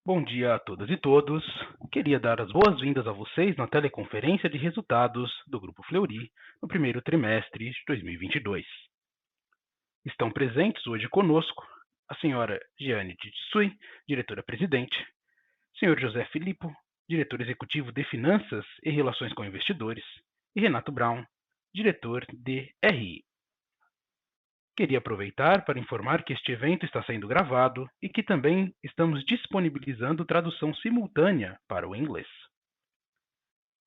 Bom dia a todas e todos. Queria dar as boas-vindas a vocês na teleconferência de resultados do Grupo Fleury no primeiro trimestre de 2022. Estão presentes hoje conosco a senhora Giane Titsui, diretora-presidente, senhor José Filippo, diretor executivo de Finanças e Relações com Investidores, e Renato Braun, diretor de RI. Queria aproveitar para informar que este evento está sendo gravado e que também estamos disponibilizando tradução simultânea para o inglês.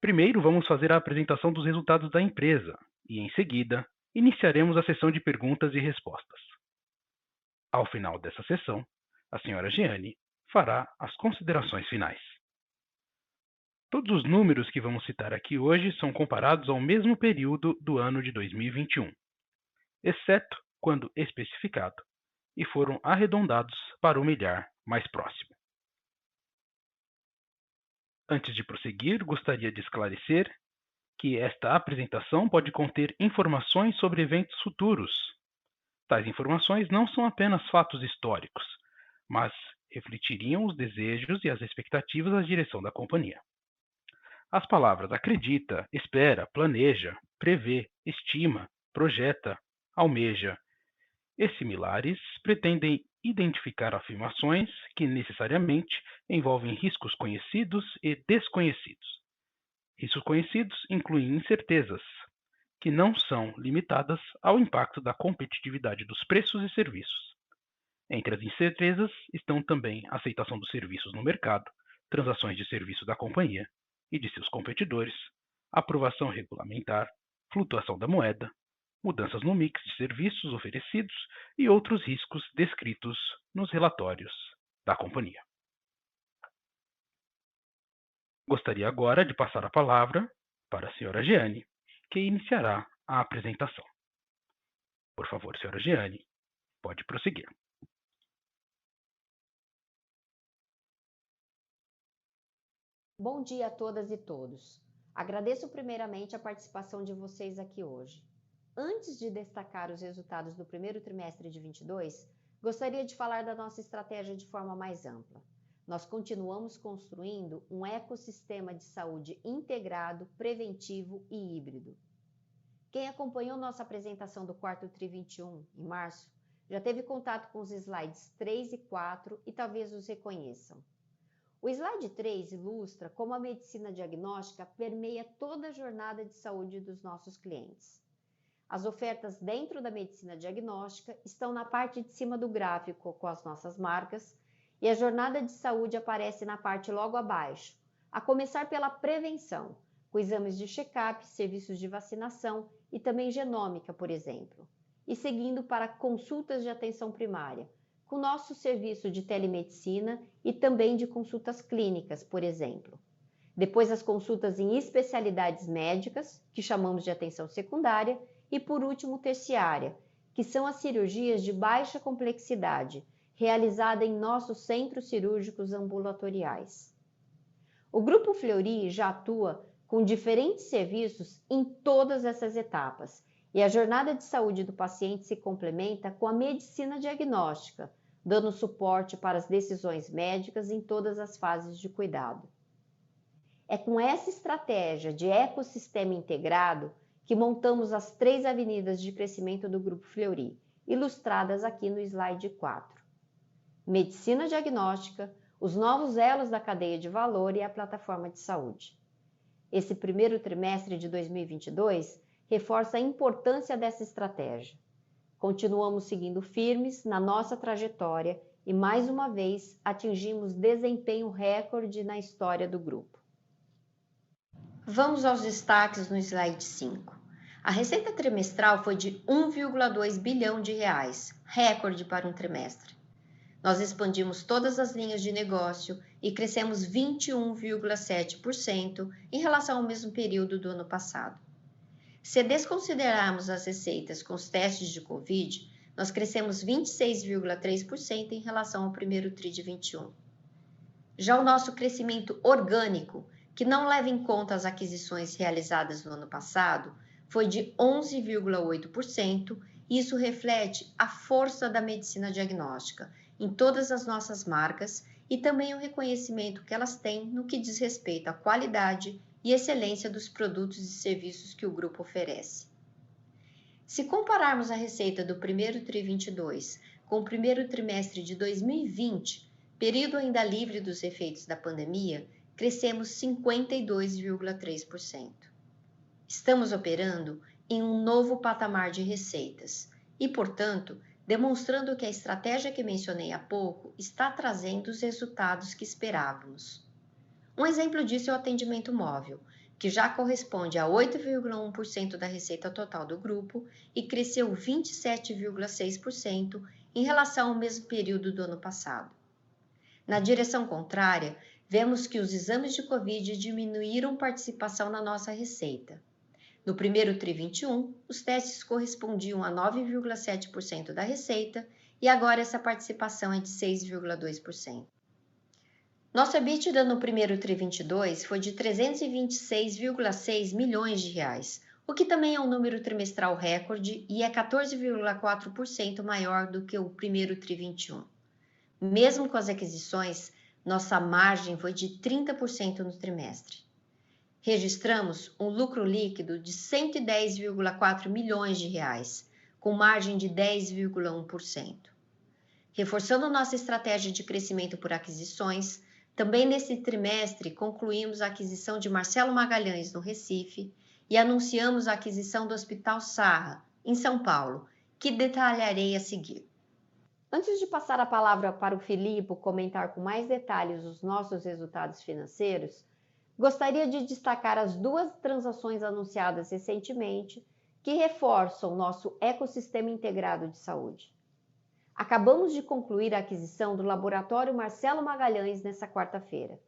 Primeiro, vamos fazer a apresentação dos resultados da empresa e, em seguida, iniciaremos a sessão de perguntas e respostas. Ao final dessa sessão, a senhora Giane fará as considerações finais. Todos os números que vamos citar aqui hoje são comparados ao mesmo período do ano de 2021, exceto quando especificado, e foram arredondados para o milhar mais próximo. Antes de prosseguir, gostaria de esclarecer que esta apresentação pode conter informações sobre eventos futuros. Tais informações não são apenas fatos históricos, mas refletiriam os desejos e as expectativas da direção da companhia. As palavras acredita, espera, planeja, prevê, estima, projeta, almeja e similares pretendem identificar afirmações que necessariamente envolvem riscos conhecidos e desconhecidos. Riscos conhecidos incluem incertezas, que não são limitadas ao impacto da competitividade dos preços e serviços. Entre as incertezas estão também a aceitação dos serviços no mercado, transações de serviço da companhia e de seus competidores, aprovação regulamentar, flutuação da moeda, mudanças no mix de serviços oferecidos e outros riscos descritos nos relatórios da companhia. Gostaria agora de passar a palavra para a senhora Giane, que iniciará a apresentação. Por favor, senhora Giane, pode prosseguir. Bom dia a todas e todos. Agradeço primeiramente a participação de vocês aqui hoje. Antes de destacar os resultados do primeiro trimestre de 22, gostaria de falar da nossa estratégia de forma mais ampla. Nós continuamos construindo um ecossistema de saúde integrado, preventivo e híbrido. Quem acompanhou nossa apresentação do quarto TRI 21, em março, já teve contato com os slides 3 e 4 e talvez os reconheçam. O slide 3 ilustra como a medicina diagnóstica permeia toda a jornada de saúde dos nossos clientes. As ofertas dentro da medicina diagnóstica estão na parte de cima do gráfico com as nossas marcas e a jornada de saúde aparece na parte logo abaixo, a começar pela prevenção, com exames de check-up, serviços de vacinação e também genômica, por exemplo, e seguindo para consultas de atenção primária, com nosso serviço de telemedicina e também de consultas clínicas, por exemplo. Depois as consultas em especialidades médicas, que chamamos de atenção secundária, e por último terciária, que são as cirurgias de baixa complexidade, realizada em nossos centros cirúrgicos ambulatoriais. O Grupo Fleury já atua com diferentes serviços em todas essas etapas, e a jornada de saúde do paciente se complementa com a medicina diagnóstica, dando suporte para as decisões médicas em todas as fases de cuidado. É com essa estratégia de ecossistema integrado que montamos as 3 avenidas de crescimento do Grupo Fleury, ilustradas aqui no slide 4. Medicina diagnóstica, os novos elos da cadeia de valor e a plataforma de saúde. Esse primeiro trimestre de 2022 reforça a importância dessa estratégia. Continuamos seguindo firmes na nossa trajetória e, mais uma vez, atingimos desempenho recorde na história do grupo. Vamos aos destaques no slide 5. A receita trimestral foi de 1,2 bilhão de reais, recorde para um trimestre. Nós expandimos todas as linhas de negócio e crescemos 21,7% em relação ao mesmo período do ano passado. Se desconsiderarmos as receitas com os testes de Covid, nós crescemos 26,3% em relação ao primeiro TRI de 21. Já o nosso crescimento orgânico, que não leva em conta as aquisições realizadas no ano passado, foi de 11,8%, e isso reflete a força da medicina diagnóstica em todas as nossas marcas e também o reconhecimento que elas têm no que diz respeito à qualidade e excelência dos produtos e serviços que o grupo oferece. Se compararmos a receita do primeiro TRI 22 com o primeiro trimestre de 2020, período ainda livre dos efeitos da pandemia, crescemos 52,3%. Estamos operando em um novo patamar de receitas e, portanto, demonstrando que a estratégia que mencionei há pouco está trazendo os resultados que esperávamos. Um exemplo disso é o atendimento móvel, que já corresponde a 8,1% da receita total do grupo e cresceu 27,6% em relação ao mesmo período do ano passado. Na direção contrária, vemos que os exames de Covid diminuíram participação na nossa receita. No primeiro TRI 21, os testes correspondiam a 9,7% da receita e agora essa participação é de 6,2%. Nosso EBITDA no primeiro TRI 22 foi de 326,6 milhões de reais, o que também é um número trimestral recorde e é 14,4% maior do que o primeiro TRI 21. Mesmo com as aquisições, nossa margem foi de 30% no trimestre. Registramos um lucro líquido de 110,4 milhões de reais, com margem de 10,1%. Reforçando nossa estratégia de crescimento por aquisições, também nesse trimestre concluímos a aquisição de Marcelo Magalhães no Recife e anunciamos a aquisição do Hospital Sarra, em São Paulo, que detalharei a seguir. Antes de passar a palavra para o Filipe comentar com mais detalhes os nossos resultados financeiros, gostaria de destacar as duas transações anunciadas recentemente que reforçam nosso ecossistema integrado de saúde. Acabamos de concluir a aquisição do Laboratório Marcelo Magalhães nesta quarta-feira.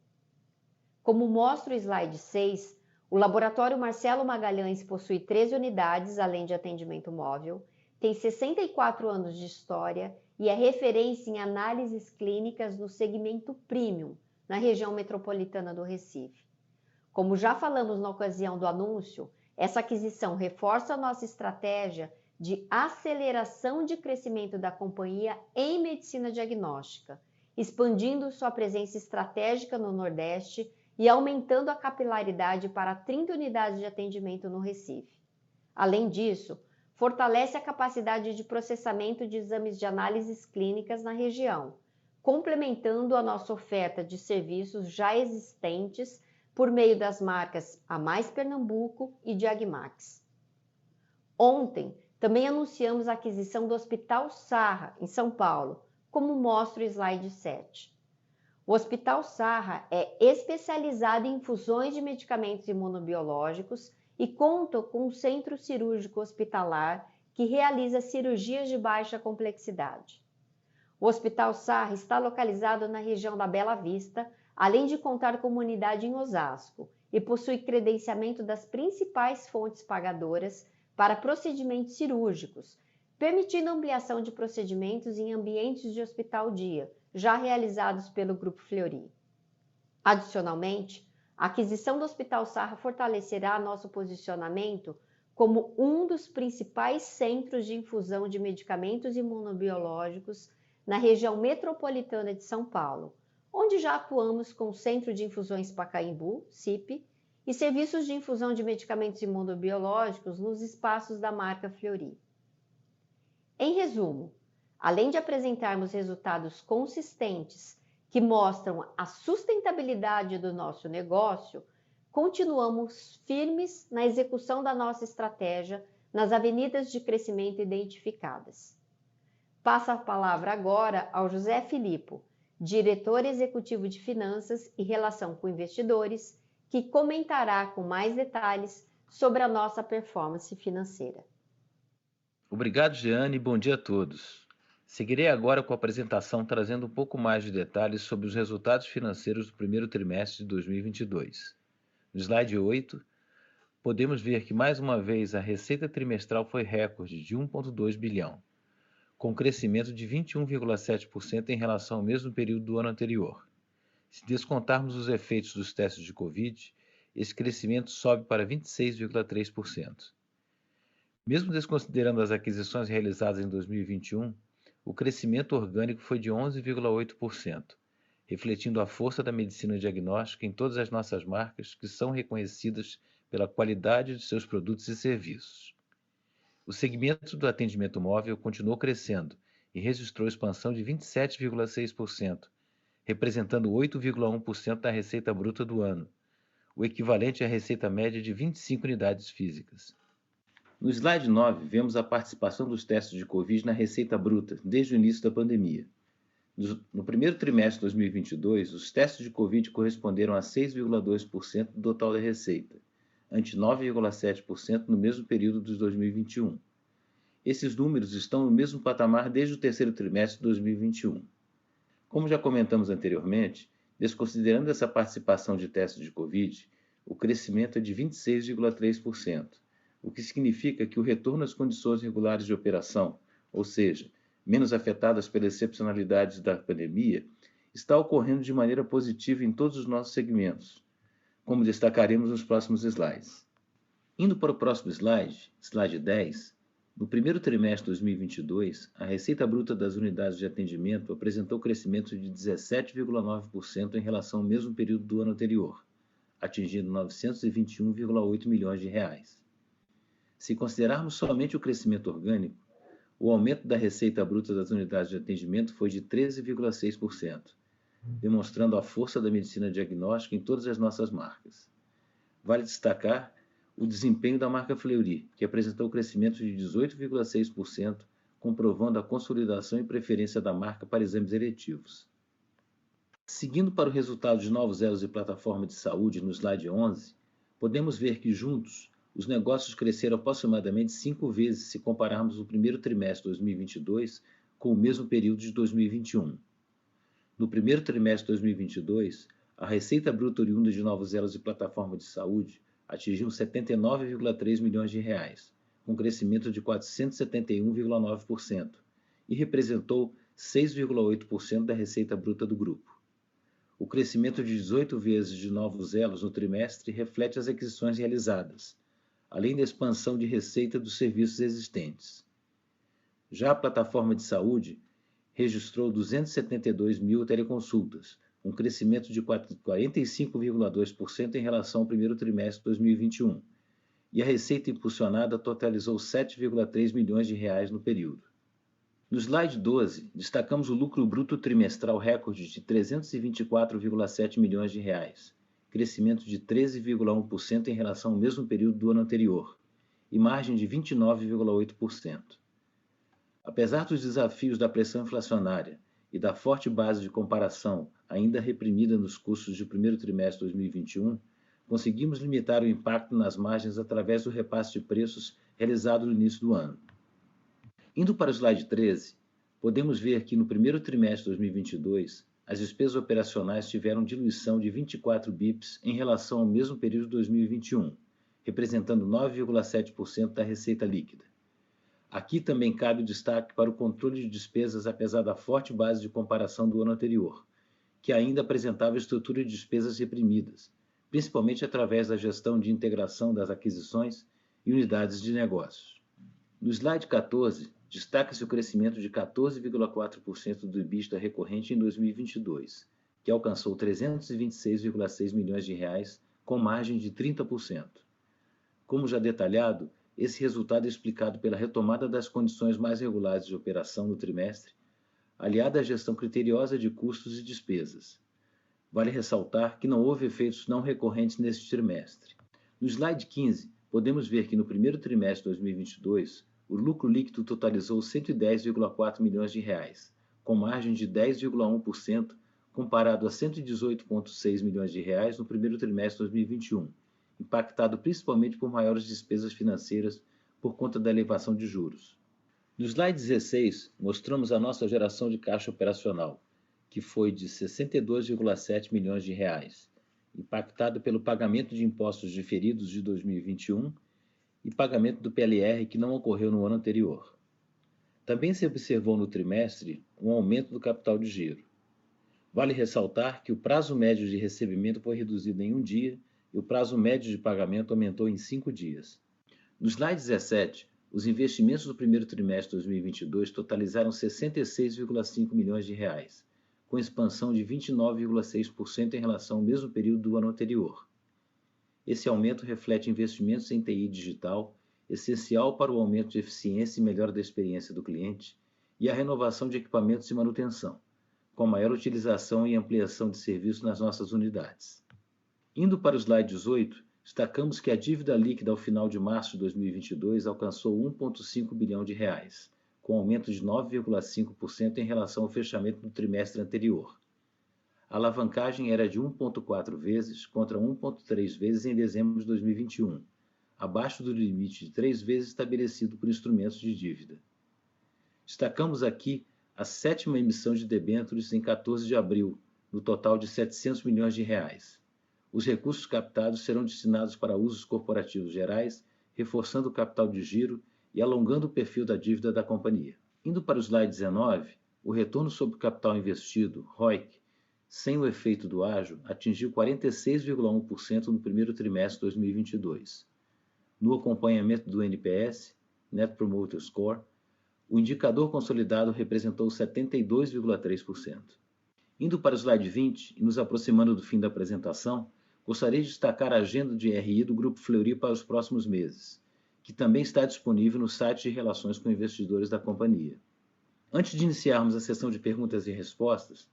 Como mostra o slide 6, o Laboratório Marcelo Magalhães possui 13 unidades, além de atendimento móvel, tem 64 anos de história e é referência em análises clínicas no segmento premium, na região metropolitana do Recife. Como já falamos na ocasião do anúncio, essa aquisição reforça a nossa estratégia de aceleração de crescimento da companhia em medicina diagnóstica, expandindo sua presença estratégica no Nordeste e aumentando a capilaridade para 30 unidades de atendimento no Recife. Além disso, fortalece a capacidade de processamento de exames de análises clínicas na região, complementando a nossa oferta de serviços já existentes por meio das marcas A Mais Pernambuco e Diagmax. Ontem, também anunciamos a aquisição do Hospital Sarra, em São Paulo, como mostra o slide 7. O Hospital Sarra é especializado em infusões de medicamentos imunobiológicos e conta com um centro cirúrgico hospitalar que realiza cirurgias de baixa complexidade. O Hospital Sarra está localizado na região da Bela Vista, além de contar com uma unidade em Osasco, e possui credenciamento das principais fontes pagadoras para procedimentos cirúrgicos, permitindo ampliação de procedimentos em ambientes de hospital-dia, já realizados pelo Grupo Fleury. Adicionalmente, a aquisição do Hospital Sarra fortalecerá nosso posicionamento como um dos principais centros de infusão de medicamentos imunobiológicos na região metropolitana de São Paulo, onde já atuamos com o Centro de Infusões Pacaembu, CIP, e serviços de infusão de medicamentos imunobiológicos nos espaços da marca Fleury. Em resumo, além de apresentarmos resultados consistentes que mostram a sustentabilidade do nosso negócio, continuamos firmes na execução da nossa estratégia nas avenidas de crescimento identificadas. Passo a palavra agora ao José Filipe, diretor executivo de Finanças e Relação com Investidores, que comentará com mais detalhes sobre a nossa performance financeira. Obrigado, Jeane, e bom dia a todos. Seguirei agora com a apresentação trazendo um pouco mais de detalhes sobre os resultados financeiros do primeiro trimestre de 2022. No slide 8, podemos ver que mais uma vez a receita trimestral foi recorde de 1,2 bilhão, com crescimento de 21,7% em relação ao mesmo período do ano anterior. Se descontarmos os efeitos dos testes de Covid, esse crescimento sobe para 26,3%. Mesmo desconsiderando as aquisições realizadas em 2021, o crescimento orgânico foi de 11,8%, refletindo a força da medicina diagnóstica em todas as nossas marcas, que são reconhecidas pela qualidade de seus produtos e serviços. O segmento do atendimento móvel continuou crescendo e registrou expansão de 27,6%, representando 8,1% da receita bruta do ano, o equivalente à receita média de 25 unidades físicas. No slide 9, vemos a participação dos testes de Covid na receita bruta desde o início da pandemia. No primeiro trimestre de 2022, os testes de Covid corresponderam a 6,2% do total da receita, ante 9,7% no mesmo período de 2021. Esses números estão no mesmo patamar desde o terceiro trimestre de 2021. Como já comentamos anteriormente, desconsiderando essa participação de testes de Covid, o crescimento é de 26,3%, o que significa que o retorno às condições regulares de operação, ou seja, menos afetadas pelas excepcionalidades da pandemia, está ocorrendo de maneira positiva em todos os nossos segmentos, como destacaremos nos próximos slides. Indo para o próximo slide, slide 10, no primeiro trimestre de 2022, a receita bruta das unidades de atendimento apresentou crescimento de 17,9% em relação ao mesmo período do ano anterior, atingindo 921,8 milhões de reais. Se considerarmos somente o crescimento orgânico, o aumento da receita bruta das unidades de atendimento foi de 13,6%, demonstrando a força da medicina diagnóstica em todas as nossas marcas. Vale destacar o desempenho da marca Fleury, que apresentou crescimento de 18,6%, comprovando a consolidação e preferência da marca para exames eletivos. Seguindo para o resultado de novos elos e plataforma de saúde no slide 11, podemos ver que juntos os negócios cresceram aproximadamente 5 vezes se compararmos o primeiro trimestre de 2022 com o mesmo período de 2021. No primeiro trimestre de 2022, a receita bruta oriunda de novos elos e plataforma de saúde atingiu 79,3 milhões de reais, com crescimento de 471,9%, e representou 6,8% da receita bruta do grupo. O crescimento de 18 vezes de novos elos no trimestre reflete as aquisições realizadas, além da expansão de receita dos serviços existentes. Já a plataforma de saúde registrou 272 mil teleconsultas, um crescimento de 45,2% em relação ao primeiro trimestre de 2021, e a receita impulsionada totalizou 7,3 milhões de reais no período. No slide 12, destacamos o lucro bruto trimestral recorde de 324,7 milhões de reais, crescimento de 13,1% em relação ao mesmo período do ano anterior, e margem de 29,8%. Apesar dos desafios da pressão inflacionária e da forte base de comparação ainda reprimida nos custos de primeiro trimestre de 2021, conseguimos limitar o impacto nas margens através do repasse de preços realizado no início do ano. Indo para o slide 13, podemos ver que no primeiro trimestre de 2022, as despesas operacionais tiveram diluição de 24 bips em relação ao mesmo período de 2021, representando 9,7% da receita líquida. Aqui também cabe o destaque para o controle de despesas apesar da forte base de comparação do ano anterior, que ainda apresentava estrutura de despesas reprimidas, principalmente através da gestão de integração das aquisições e unidades de negócios. No slide 14, destaca-se o crescimento de 14,4% do EBITDA recorrente em 2022, que alcançou 326,6 milhões de reais, com margem de 30%. Como já detalhado, esse resultado é explicado pela retomada das condições mais regulares de operação no trimestre, aliada à gestão criteriosa de custos e despesas. Vale ressaltar que não houve efeitos não recorrentes neste trimestre. No slide 15, podemos ver que no primeiro trimestre de 2022, o lucro líquido totalizou 110,4 milhões de reais, com margem de 10,1%, comparado a 118,6 milhões de reais no primeiro trimestre de 2021, impactado principalmente por maiores despesas financeiras por conta da elevação de juros. No slide 16, mostramos a nossa geração de caixa operacional, que foi de 62,7 milhões de reais, impactado pelo pagamento de impostos diferidos de 2021 e pagamento do PLR que não ocorreu no ano anterior. Também se observou no trimestre um aumento do capital de giro. Vale ressaltar que o prazo médio de recebimento foi reduzido em 1 dia e o prazo médio de pagamento aumentou em 5 dias. No slide 17, os investimentos do primeiro trimestre de 2022 totalizaram 66,5 milhões de reais, com expansão de 29,6% em relação ao mesmo período do ano anterior. Esse aumento reflete investimentos em TI digital, essencial para o aumento de eficiência e melhora da experiência do cliente, e a renovação de equipamentos de manutenção, com maior utilização e ampliação de serviços nas nossas unidades. Indo para o slide 18, destacamos que a dívida líquida ao final de março de 2022 alcançou 1,5 bilhão de reais, com aumento de 9,5% em relação ao fechamento do trimestre anterior. A alavancagem era de 1,4 vezes contra 1,3 vezes em dezembro de 2021, abaixo do limite de 3 vezes estabelecido por instrumentos de dívida. Destacamos aqui a 7ª emissão de debêntures em 14 de abril, no total de 700 milhões de reais. Os recursos captados serão destinados para usos corporativos gerais, reforçando o capital de giro e alongando o perfil da dívida da companhia. Indo para o slide 19, o retorno sobre o capital investido, ROIC, sem o efeito do ágio, atingiu 46,1% no primeiro trimestre de 2022. No acompanhamento do NPS, Net Promoter Score, o indicador consolidado representou 72,3%. Indo para o slide 20 e nos aproximando do fim da apresentação, gostaria de destacar a agenda de RI do Grupo Fleury para os próximos meses, que também está disponível no site de relações com investidores da companhia. Antes de iniciarmos a sessão de perguntas e respostas,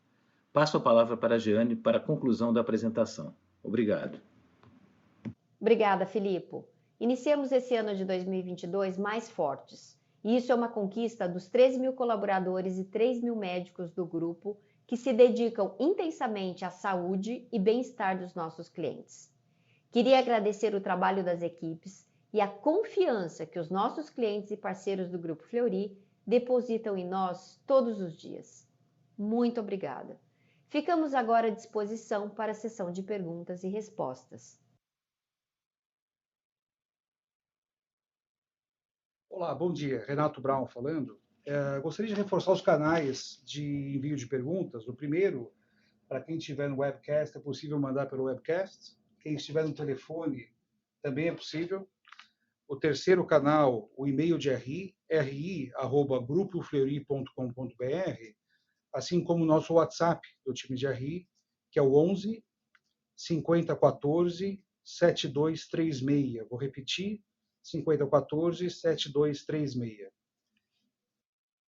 passo a palavra para a Jeane para a conclusão da apresentação. Obrigado. Obrigada, Filippo. Iniciamos esse ano de 2022 mais fortes. E isso é uma conquista dos 13 mil colaboradores e 3 mil médicos do grupo que se dedicam intensamente à saúde e bem-estar dos nossos clientes. Queria agradecer o trabalho das equipes e a confiança que os nossos clientes e parceiros do Grupo Fleury depositam em nós todos os dias. Muito obrigada. Ficamos agora à disposição para a sessão de perguntas e respostas. Olá, bom dia. Renato Braun falando. Gostaria de reforçar os canais de envio de perguntas. O primeiro, para quem estiver no webcast, é possível mandar pelo webcast. Quem estiver no telefone, também é possível. O terceiro canal, o e-mail de ri@grupofleury.com.br, assim como o nosso WhatsApp do time de RI, que é o 11 5014 7236. Vou repetir, 5014 7236.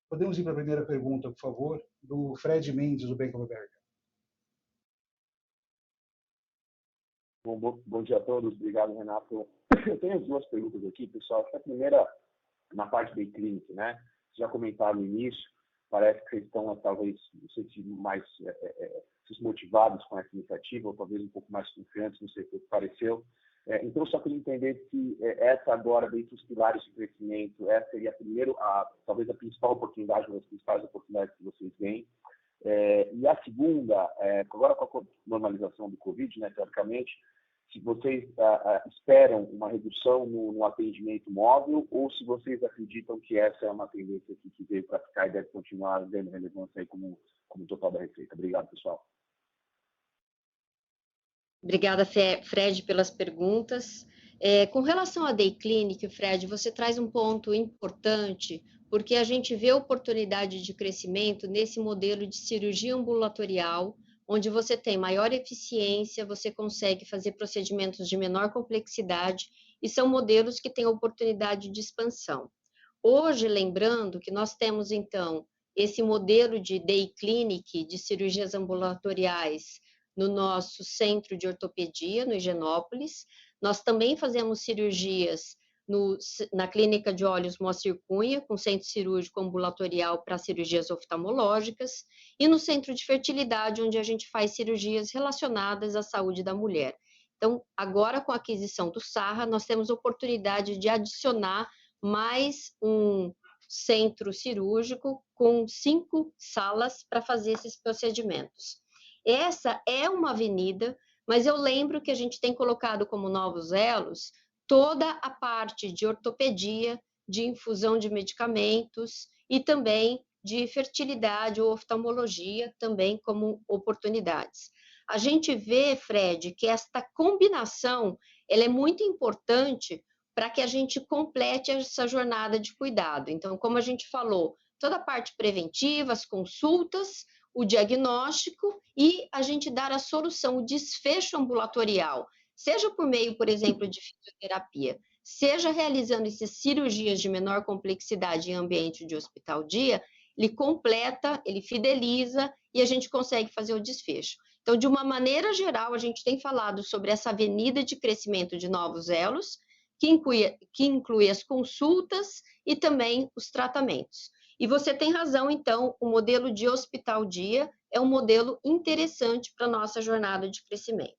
Podemos ir para a primeira pergunta, por favor, do Fred Mendes, do Bank of America. Bom dia a todos, obrigado, Renato. Eu tenho as duas perguntas aqui, pessoal. A primeira, na parte da Clinic, né? Vocês já comentaram no início, parece que vocês estão, talvez, não sei se mais motivados com essa iniciativa, ou talvez um pouco mais confiantes, não sei o que pareceu. Então, eu só queria entender se essa agora, dentre os pilares de crescimento, essa seria talvez a principal oportunidade, uma das principais oportunidades que vocês veem. E a segunda, agora com a normalização do Covid, né, teoricamente, se vocês esperam uma redução no atendimento móvel ou se vocês acreditam que essa é uma tendência que veio para ficar e deve continuar dando relevância aí como total da receita. Obrigado, pessoal. Obrigada, Fred, pelas perguntas. Com relação à Day Clinic, Fred, você traz um ponto importante, porque a gente vê oportunidade de crescimento nesse modelo de cirurgia ambulatorial, onde você tem maior eficiência, você consegue fazer procedimentos de menor complexidade, e são modelos que têm oportunidade de expansão. Hoje, lembrando que nós temos, então, esse modelo de Day Clinic, de cirurgias ambulatoriais, no nosso centro de ortopedia, no Higienópolis. Nós também fazemos cirurgias na Clínica de Olhos Moacir Cunha, com centro cirúrgico ambulatorial para cirurgias oftalmológicas, e no centro de fertilidade, onde a gente faz cirurgias relacionadas à saúde da mulher. Então, agora com a aquisição do Sarra, nós temos oportunidade de adicionar mais um centro cirúrgico com 5 salas para fazer esses procedimentos. Essa é uma avenida, mas eu lembro que a gente tem colocado como novos elos toda a parte de ortopedia, de infusão de medicamentos e também de fertilidade ou oftalmologia também como oportunidades. A gente vê, Fred, que esta combinação ela é muito importante para que a gente complete essa jornada de cuidado. Então, como a gente falou, toda a parte preventiva, as consultas, o diagnóstico e a gente dar a solução, o desfecho ambulatorial, seja por meio, por exemplo, de fisioterapia, seja realizando essas cirurgias de menor complexidade em ambiente de hospital-dia, ele completa, ele fideliza e a gente consegue fazer o desfecho. Então, de uma maneira geral, a gente tem falado sobre essa avenida de crescimento de novos elos, que inclui as consultas e também os tratamentos. E você tem razão, então, o modelo de hospital-dia é um modelo interessante para a nossa jornada de crescimento.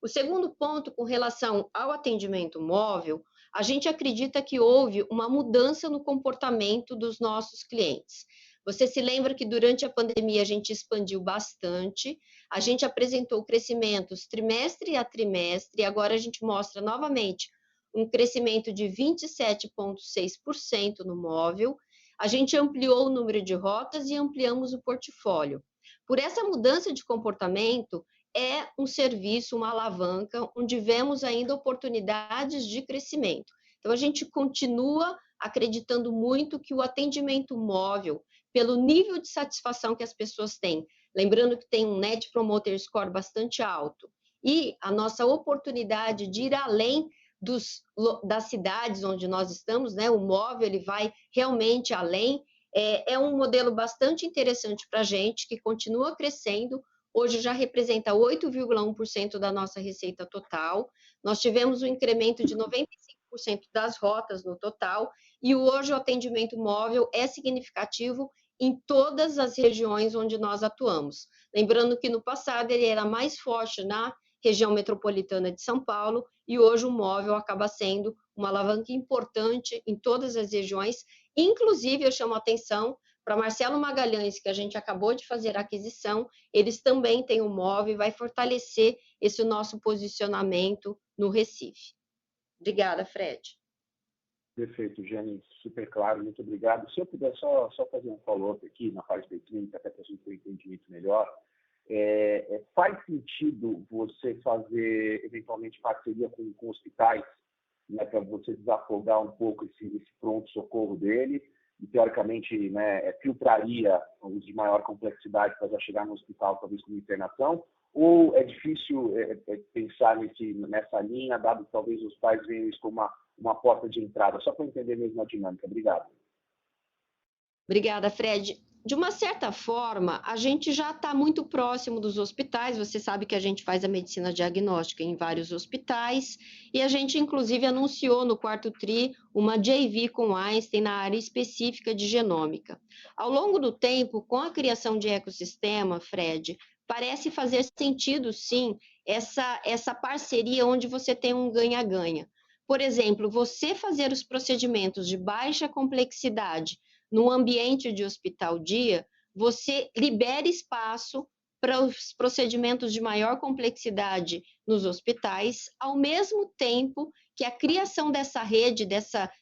O segundo ponto, com relação ao atendimento móvel, a gente acredita que houve uma mudança no comportamento dos nossos clientes. Você se lembra que durante a pandemia a gente expandiu bastante, a gente apresentou crescimentos trimestre a trimestre, e agora a gente mostra novamente um crescimento de 27,6% no móvel. A gente ampliou o número de rotas e ampliamos o portfólio. Por essa mudança de comportamento, é um serviço, uma alavanca, onde vemos ainda oportunidades de crescimento. Então, a gente continua acreditando muito que o atendimento móvel, pelo nível de satisfação que as pessoas têm, lembrando que tem um Net Promoter Score bastante alto, e a nossa oportunidade de ir além das cidades onde nós estamos, né? O móvel ele vai realmente além, é um modelo bastante interessante para a gente, que continua crescendo. Hoje já representa 8,1% da nossa receita total. Nós tivemos um incremento de 95% das rotas no total, e hoje o atendimento móvel é significativo em todas as regiões onde nós atuamos. Lembrando que no passado ele era mais forte na região metropolitana de São Paulo, e hoje o móvel acaba sendo uma alavanca importante em todas as regiões. Inclusive, eu chamo a atenção para Marcelo Magalhães, que a gente acabou de fazer a aquisição, eles também têm um móvel e vai fortalecer esse nosso posicionamento no Recife. Obrigada, Fred. Perfeito, Jane, super claro, muito obrigado. Se eu puder só fazer um follow-up aqui na parte da clínica, até para a gente ter um entendimento melhor, faz sentido você fazer, eventualmente, parceria com hospitais, né, para você desafogar um pouco esse pronto-socorro dele, e, teoricamente, né, filtraria os de maior complexidade para já chegar no hospital, talvez com internação, ou é difícil pensar nessa linha, dado que talvez os pais venham isso como uma porta de entrada, só para entender mesmo a dinâmica. Obrigado. Obrigada, Fred. De uma certa forma, a gente já está muito próximo dos hospitais. Você sabe que a gente faz a medicina diagnóstica em vários hospitais, e a gente, inclusive, anunciou no quarto TRI uma JV com Einstein na área específica de genômica. Ao longo do tempo, com a criação de ecossistema, Fred, parece fazer sentido, sim, essa parceria onde você tem um ganha-ganha. Por exemplo, você fazer os procedimentos de baixa complexidade no ambiente de hospital-dia, você libera espaço para os procedimentos de maior complexidade nos hospitais, ao mesmo tempo que a criação dessa rede,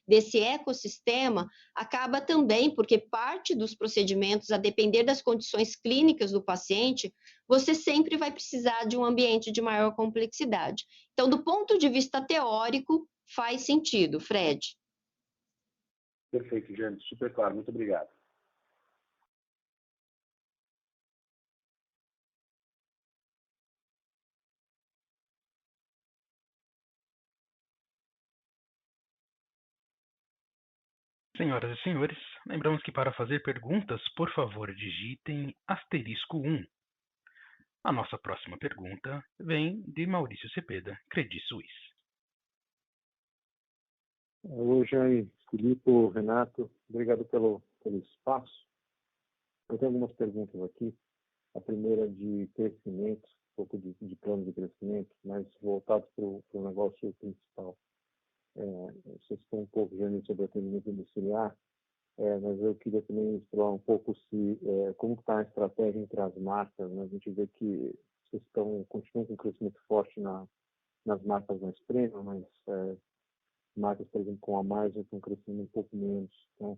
desse ecossistema, acaba também, porque parte dos procedimentos, a depender das condições clínicas do paciente, você sempre vai precisar de um ambiente de maior complexidade. Então, do ponto de vista teórico, faz sentido, Fred. Perfeito, Jane, super claro, muito obrigado. Senhoras e senhores, lembramos que para fazer perguntas, por favor, digitem *1. A nossa próxima pergunta vem de Maurício Cepeda, Credit Suisse. Oi, Jane, Filipe, Renato, obrigado pelo espaço. Eu tenho algumas perguntas aqui. A primeira de crescimento, um pouco de plano de crescimento, mas voltado para o negócio principal. Vocês estão um pouco, Jane, sobre atendimento domiciliar, mas eu queria também explorar um pouco como está a estratégia entre as marcas, né? A gente vê que vocês continuam com um crescimento forte nas marcas mais premium, mas marcas, por exemplo, com a mais, estão crescendo um pouco menos. Então,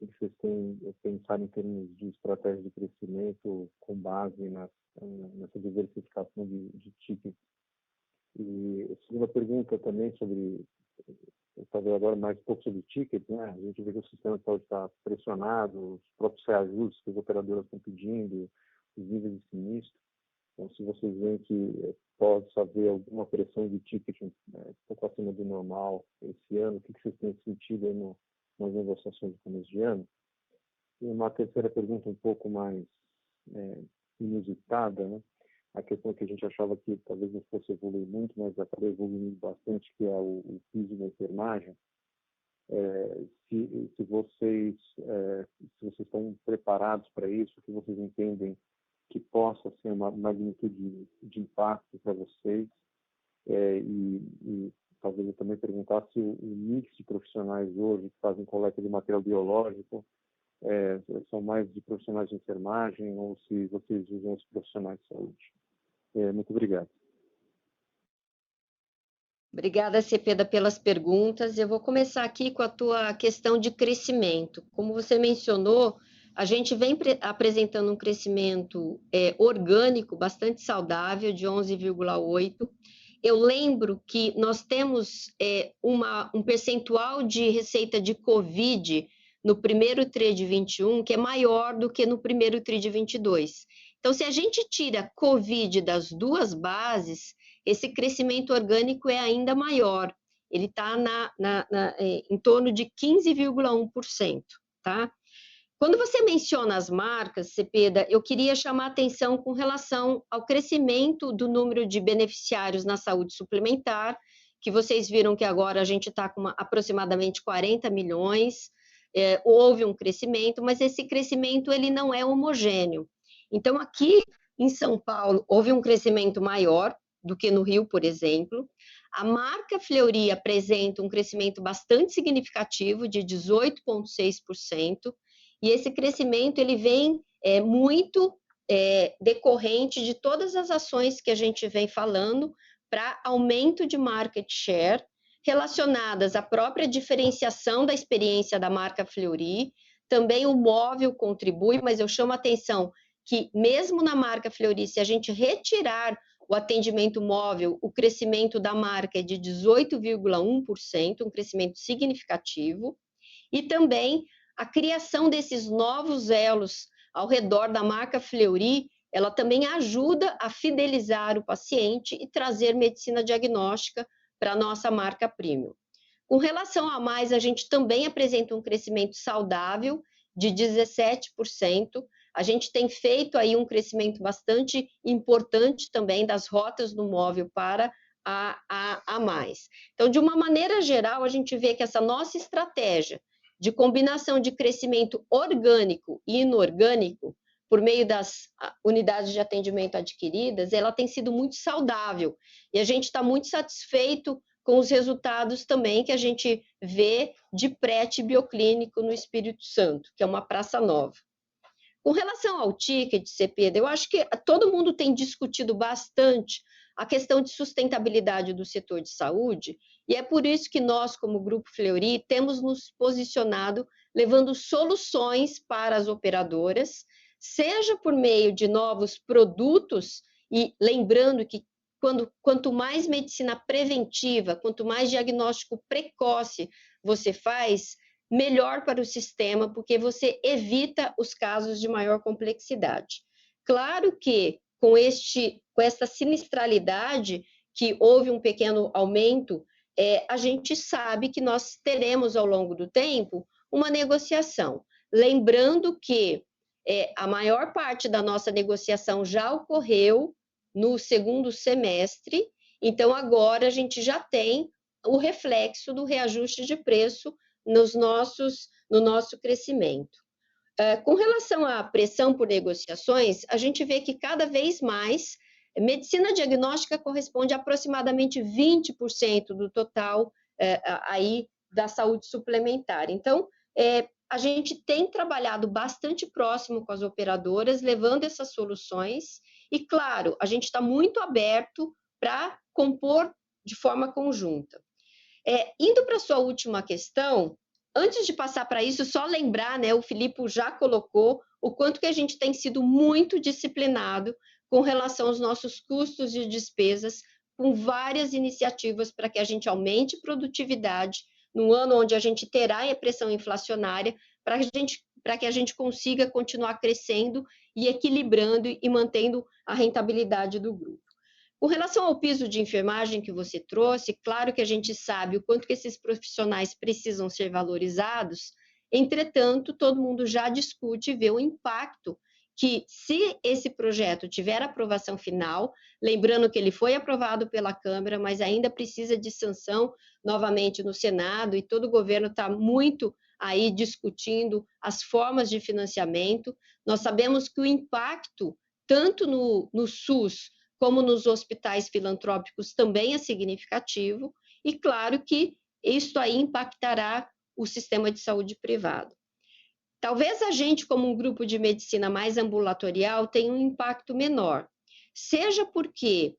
o que vocês têm pensado em termos de estratégia de crescimento com base nessa diversificação de tickets? E a segunda pergunta também sobre, talvez agora mais um pouco sobre tickets, né? A gente vê que o sistema de saúde está pressionado, os próprios reajustes que as operadoras estão pedindo, níveis de sinistro. Então, se vocês veem que pode haver alguma pressão de ticket um pouco acima do normal esse ano, o que vocês têm sentido aí nas negociações de começo de ano? E uma terceira pergunta um pouco mais inusitada, né? A questão que a gente achava que talvez não fosse evoluir muito, mas acabou evoluindo bastante, que é o piso da enfermagem. Se vocês estão preparados para isso, que vocês entendem que possa ser uma magnitude de impacto para vocês, e talvez eu também perguntar se o mix de profissionais hoje que fazem coleta de material biológico são mais de profissionais de enfermagem ou se vocês usam os profissionais de saúde. Muito obrigado. Obrigada, Cepeda, pelas perguntas. Eu vou começar aqui com a tua questão de crescimento. Como você mencionou, a gente vem apresentando um crescimento orgânico bastante saudável, de 11,8%. Eu lembro que nós temos um percentual de receita de Covid no primeiro TRI de 21, que é maior do que no primeiro TRI de 22. Então, se a gente tira Covid das duas bases, esse crescimento orgânico é ainda maior. Ele está em torno de 15,1%, tá? Quando você menciona as marcas, Cepeda, eu queria chamar a atenção com relação ao crescimento do número de beneficiários na saúde suplementar, que vocês viram que agora a gente está com aproximadamente 40 milhões, houve um crescimento, mas esse crescimento ele não é homogêneo. Então, aqui em São Paulo, houve um crescimento maior do que no Rio, por exemplo. A marca Fleury apresenta um crescimento bastante significativo, de 18,6%, e esse crescimento ele vem muito decorrente de todas as ações que a gente vem falando para aumento de market share, relacionadas à própria diferenciação da experiência da marca Fleury. Também o móvel contribui, mas eu chamo a atenção que mesmo na marca Fleury, se a gente retirar o atendimento móvel, o crescimento da marca é de 18,1%, um crescimento significativo, e também a criação desses novos elos ao redor da marca Fleury, ela também ajuda a fidelizar o paciente e trazer medicina diagnóstica para a nossa marca premium. Com relação a mais, a gente também apresenta um crescimento saudável de 17%. A gente tem feito aí um crescimento bastante importante também das rotas do móvel para a mais. Então, de uma maneira geral, a gente vê que essa nossa estratégia de combinação de crescimento orgânico e inorgânico, por meio das unidades de atendimento adquiridas, ela tem sido muito saudável. E a gente está muito satisfeito com os resultados também que a gente vê de PrET bioclínico no Espírito Santo, que é uma praça nova. Com relação ao ticket, Cepeda, eu acho que todo mundo tem discutido bastante a questão de sustentabilidade do setor de saúde, e é por isso que nós, como Grupo Fleury, temos nos posicionado levando soluções para as operadoras, seja por meio de novos produtos, e lembrando que quanto mais medicina preventiva, quanto mais diagnóstico precoce você faz, melhor para o sistema, porque você evita os casos de maior complexidade. Claro que com essa sinistralidade, que houve um pequeno aumento, a gente sabe que nós teremos ao longo do tempo uma negociação. Lembrando que a maior parte da nossa negociação já ocorreu no segundo semestre, então agora a gente já tem o reflexo do reajuste de preço no nosso crescimento. Com relação à pressão por negociações, a gente vê que cada vez mais medicina diagnóstica corresponde a aproximadamente 20% do total aí da saúde suplementar. Então, a gente tem trabalhado bastante próximo com as operadoras, levando essas soluções, e claro, a gente está muito aberto para compor de forma conjunta. Indo para a sua última questão, antes de passar para isso, só lembrar, né, o Filipe já colocou o quanto que a gente tem sido muito disciplinado com relação aos nossos custos e despesas, com várias iniciativas para que a gente aumente produtividade no ano onde a gente terá a pressão inflacionária, para que a gente consiga continuar crescendo e equilibrando e mantendo a rentabilidade do grupo. Com relação ao piso de enfermagem que você trouxe, claro que a gente sabe o quanto que esses profissionais precisam ser valorizados, entretanto, todo mundo já discute e vê o impacto que, se esse projeto tiver aprovação final, lembrando que ele foi aprovado pela Câmara, mas ainda precisa de sanção novamente no Senado, e todo o governo está muito aí discutindo as formas de financiamento. Nós sabemos que o impacto, tanto no SUS, como nos hospitais filantrópicos, também é significativo, e claro que isso aí impactará o sistema de saúde privado. Talvez a gente, como um grupo de medicina mais ambulatorial, tenha um impacto menor, seja porque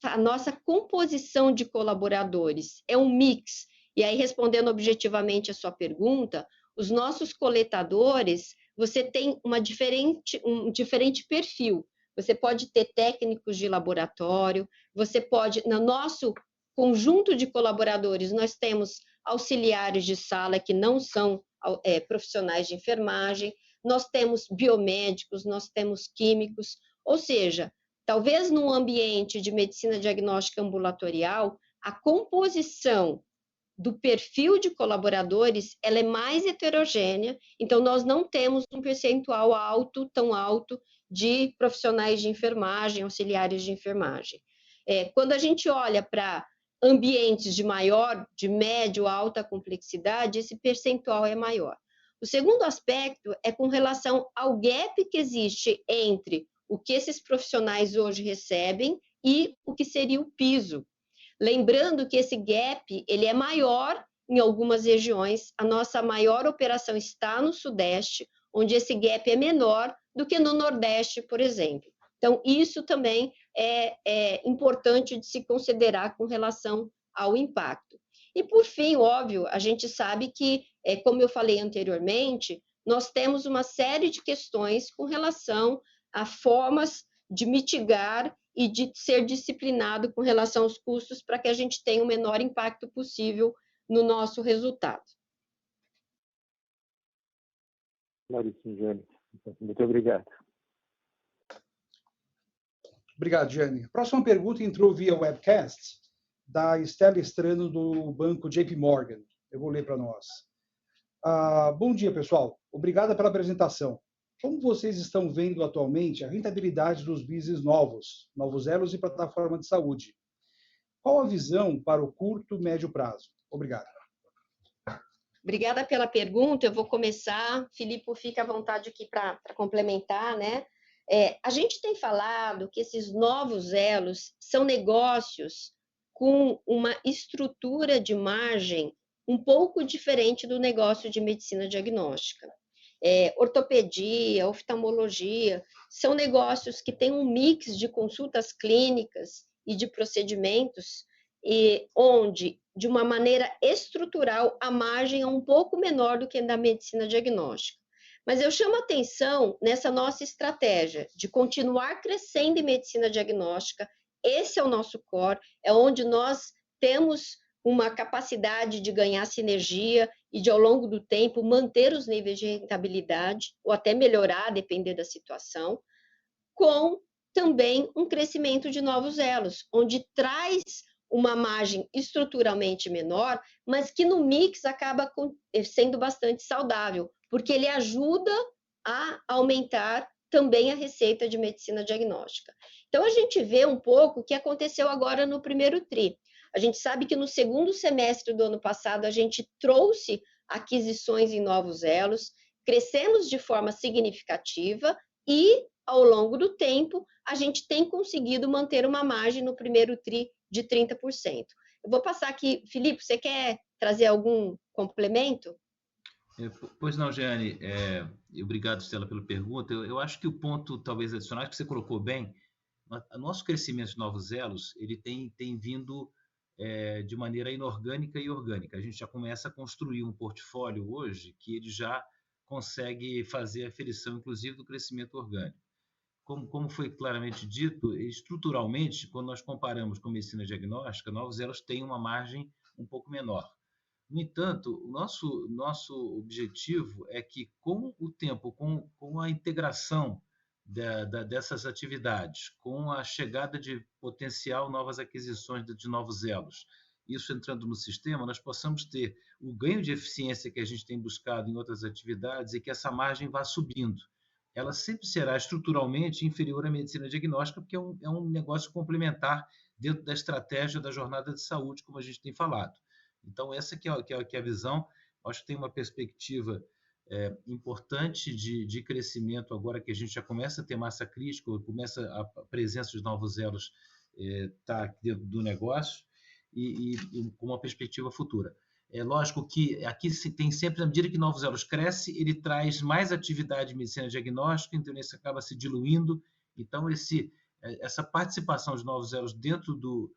a nossa composição de colaboradores é um mix, e aí respondendo objetivamente a sua pergunta, os nossos coletadores, você tem um diferente perfil. Você pode ter técnicos de laboratório, você pode, no nosso conjunto de colaboradores, nós temos auxiliares de sala que não são profissionais de enfermagem, nós temos biomédicos, nós temos químicos, ou seja, talvez num ambiente de medicina diagnóstica ambulatorial, a composição do perfil de colaboradores, ela é mais heterogênea, então nós não temos um percentual tão alto, de profissionais de enfermagem, auxiliares de enfermagem. Quando a gente olha para ambientes de médio, alta complexidade, esse percentual é maior. O segundo aspecto é com relação ao gap que existe entre o que esses profissionais hoje recebem e o que seria o piso. Lembrando que esse gap ele é maior em algumas regiões, a nossa maior operação está no Sudeste, onde esse gap é menor do que no Nordeste, por exemplo. Então, isso também é importante de se considerar com relação ao impacto. E, por fim, óbvio, a gente sabe que, como eu falei anteriormente, nós temos uma série de questões com relação a formas de mitigar e de ser disciplinado com relação aos custos para que a gente tenha o menor impacto possível no nosso resultado. Claríssimo, Jane. Muito obrigado. Obrigado, Jane. A próxima pergunta entrou via webcast da Estela Estrano, do banco JP Morgan. Eu vou ler para nós. Bom dia, pessoal. Obrigada pela apresentação. Como vocês estão vendo atualmente a rentabilidade dos business novos elos e plataforma de saúde? Qual a visão para o curto e médio prazo? Obrigado. Obrigada pela pergunta. Eu vou começar. Filipe, fica à vontade aqui para complementar, né? A gente tem falado que esses novos elos são negócios com uma estrutura de margem um pouco diferente do negócio de medicina diagnóstica. Ortopedia, oftalmologia, são negócios que têm um mix de consultas clínicas e de procedimentos, onde, de uma maneira estrutural, a margem é um pouco menor do que da medicina diagnóstica. Mas eu chamo a atenção nessa nossa estratégia de continuar crescendo em medicina diagnóstica. Esse é o nosso core, é onde nós temos uma capacidade de ganhar sinergia e de, ao longo do tempo, manter os níveis de rentabilidade, ou até melhorar, depender da situação, com também um crescimento de novos elos, onde traz uma margem estruturalmente menor, mas que no mix acaba sendo bastante saudável, porque ele ajuda a aumentar também a receita de medicina diagnóstica. Então, a gente vê um pouco o que aconteceu agora no primeiro TRI. A gente sabe que no segundo semestre do ano passado a gente trouxe aquisições em novos elos, crescemos de forma significativa e, ao longo do tempo, a gente tem conseguido manter uma margem no primeiro TRI de 30%. Eu vou passar aqui, Filipe, você quer trazer algum complemento? Pois não, Jeane, obrigado, Estela, pela pergunta. Eu acho que o ponto, talvez, adicional, que você colocou bem, o nosso crescimento de novos elos, ele tem vindo de maneira inorgânica e orgânica. A gente já começa a construir um portfólio hoje que ele já consegue fazer a aferição, inclusive, do crescimento orgânico. Como foi claramente dito, estruturalmente, quando nós comparamos com medicina diagnóstica, novos elos têm uma margem um pouco menor. No entanto, o nosso objetivo é que, com o tempo, com a integração dessas atividades, com a chegada de potencial novas aquisições de novos elos, isso entrando no sistema, nós possamos ter o ganho de eficiência que a gente tem buscado em outras atividades e que essa margem vá subindo. Ela sempre será estruturalmente inferior à medicina diagnóstica, porque é um negócio complementar dentro da estratégia da jornada de saúde, como a gente tem falado. Então, essa que é a visão. Acho que tem uma perspectiva importante de crescimento agora que a gente já começa a ter massa crítica, começa a presença de novos elos tá dentro do negócio e com uma perspectiva futura. É lógico que aqui se tem sempre, na medida que novos elos crescem, ele traz mais atividade de medicina diagnóstica, então isso acaba se diluindo. Então, essa participação de novos elos dentro do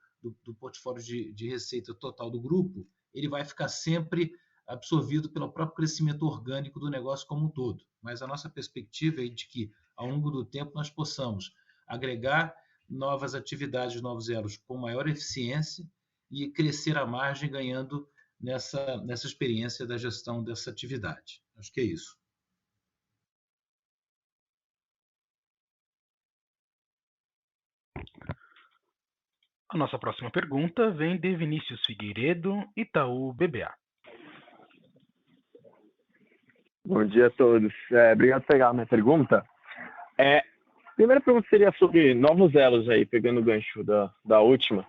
portfólio de receita total do grupo, ele vai ficar sempre absorvido pelo próprio crescimento orgânico do negócio como um todo. Mas a nossa perspectiva é de que, ao longo do tempo, nós possamos agregar novas atividades, novos elos com maior eficiência e crescer a margem ganhando nessa experiência da gestão dessa atividade. Acho que é isso. A nossa próxima pergunta vem de Vinícius Figueiredo, Itaú BBA. Bom dia a todos. Obrigado por pegar a minha pergunta. A primeira pergunta seria sobre novos elos aí, pegando o gancho da última.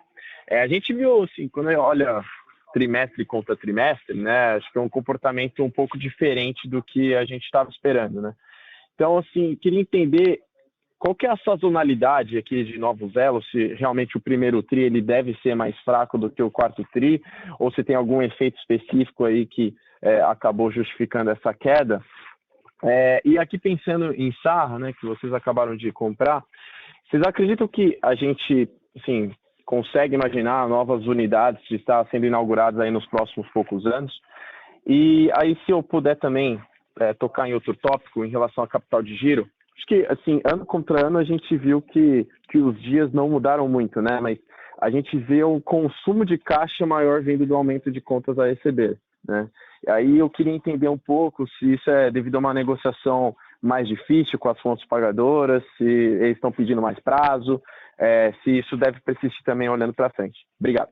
A gente viu, assim, quando olha trimestre contra trimestre, né, acho que é um comportamento um pouco diferente do que a gente estava esperando, né? Então, assim, queria entender qual que é a sazonalidade aqui de novos elos, se realmente o primeiro tri ele deve ser mais fraco do que o quarto tri, ou se tem algum efeito específico aí que acabou justificando essa queda. E aqui pensando em Sarra, né, que vocês acabaram de comprar, vocês acreditam que a gente, assim, consegue imaginar novas unidades de estar sendo inauguradas aí nos próximos poucos anos? E aí, se eu puder também tocar em outro tópico em relação a capital de giro, acho que, assim, ano contra ano a gente viu que os dias não mudaram muito, né? Mas a gente vê um consumo de caixa maior vindo do aumento de contas a receber, né? E aí eu queria entender um pouco se isso é devido a uma negociação mais difícil com as fontes pagadoras, se eles estão pedindo mais prazo, se isso deve persistir também olhando para frente. Obrigado.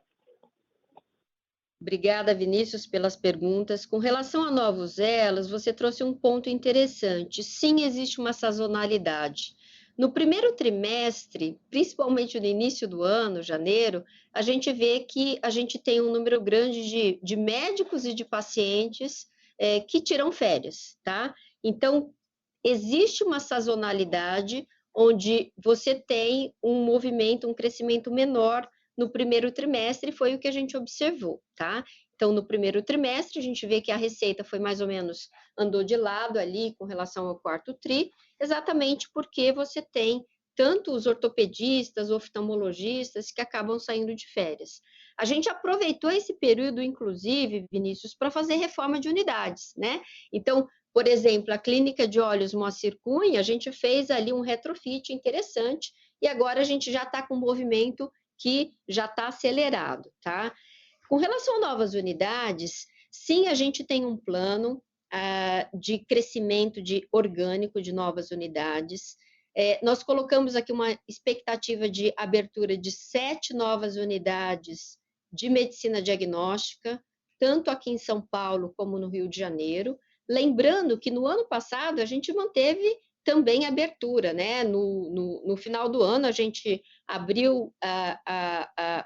Obrigada, Vinícius, pelas perguntas. Com relação a novos elos, você trouxe um ponto interessante. Sim, existe uma sazonalidade. No primeiro trimestre, principalmente no início do ano, janeiro, a gente vê que a gente tem um número grande de médicos e de pacientes que tiram férias, tá? Então, existe uma sazonalidade onde você tem um movimento, um crescimento menor no primeiro trimestre, foi o que a gente observou, tá? Então, no primeiro trimestre, a gente vê que a receita foi mais ou menos, andou de lado ali com relação ao quarto tri, exatamente porque você tem tanto os ortopedistas, oftalmologistas, que acabam saindo de férias. A gente aproveitou esse período, inclusive, Vinícius, para fazer reforma de unidades, né? Então, por exemplo, a clínica de olhos Moacir Cunha, a gente fez ali um retrofit interessante e agora a gente já está com um movimento que já está acelerado, tá? Com relação a novas unidades, sim, a gente tem um plano de crescimento orgânico de novas unidades. Nós colocamos aqui uma expectativa de abertura de 7 novas unidades de medicina diagnóstica, tanto aqui em São Paulo como no Rio de Janeiro. Lembrando que no ano passado a gente manteve também abertura, né? No final do ano a gente abriu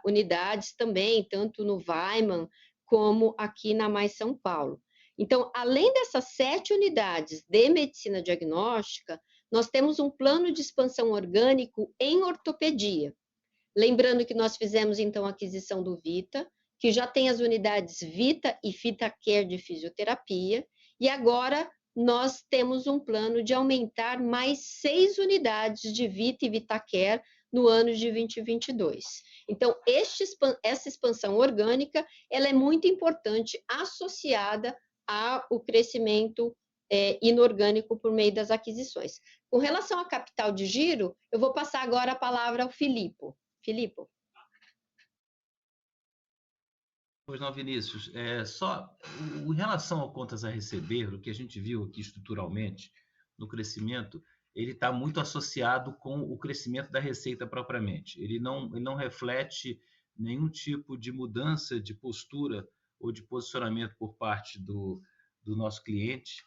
unidades também, tanto no Weiman como aqui na Mais São Paulo. Então, além dessas 7 unidades de medicina diagnóstica, nós temos um plano de expansão orgânico em ortopedia. Lembrando que nós fizemos, então, a aquisição do Vita, que já tem as unidades Vita e VitaCare de fisioterapia, e agora nós temos um plano de aumentar mais 6 unidades de Vita e VitaCare no ano de 2022. Então, essa expansão orgânica, ela é muito importante, associada ao crescimento inorgânico por meio das aquisições. Com relação à capital de giro, eu vou passar agora a palavra ao Filippo. Filippo. Pois não, Vinícius. Só em relação a contas a receber, o que a gente viu aqui estruturalmente no crescimento, ele está muito associado com o crescimento da receita propriamente. Ele não reflete nenhum tipo de mudança de postura ou de posicionamento por parte do nosso cliente.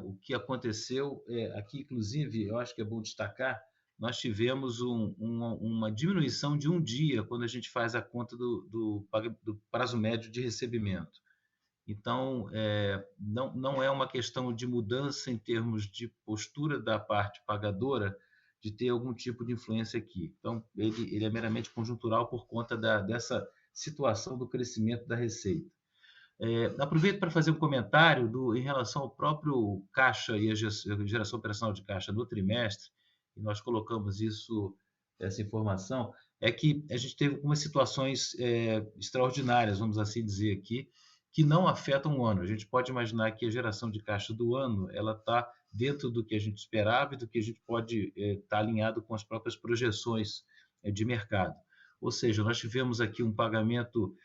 O que aconteceu aqui, inclusive, eu acho que é bom destacar, nós tivemos uma diminuição de um dia quando a gente faz a conta do prazo médio de recebimento. Então, não é uma questão de mudança em termos de postura da parte pagadora de ter algum tipo de influência aqui. Então, ele é meramente conjuntural por conta dessa situação do crescimento da receita. Aproveito para fazer um comentário em relação ao próprio caixa e a geração operacional de caixa no trimestre, e nós colocamos essa informação, é que a gente teve algumas situações extraordinárias, vamos assim dizer aqui, que não afetam o ano. A gente pode imaginar que a geração de caixa do ano ela está dentro do que a gente esperava e do que a gente pode estar alinhado com as próprias projeções de mercado. Ou seja, nós tivemos aqui um pagamento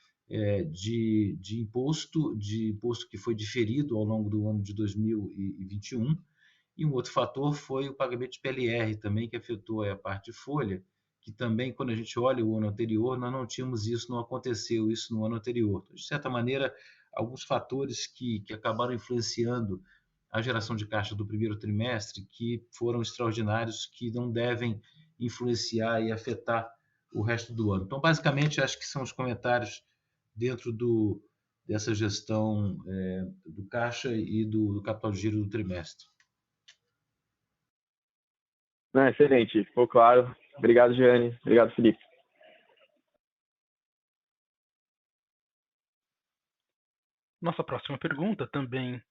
de imposto que foi diferido ao longo do ano de 2021, e um outro fator foi o pagamento de PLR também, que afetou a parte de folha, que também, quando a gente olha o ano anterior, nós não tínhamos isso, não aconteceu isso no ano anterior. De certa maneira, alguns fatores que acabaram influenciando a geração de caixa do primeiro trimestre, que foram extraordinários, que não devem influenciar e afetar o resto do ano. Então, basicamente, acho que são os comentários dentro dessa gestão do caixa e do capital de giro do trimestre. Excelente, ficou claro. Obrigado, Jeane. Obrigado, Felipe. Nossa próxima pergunta, também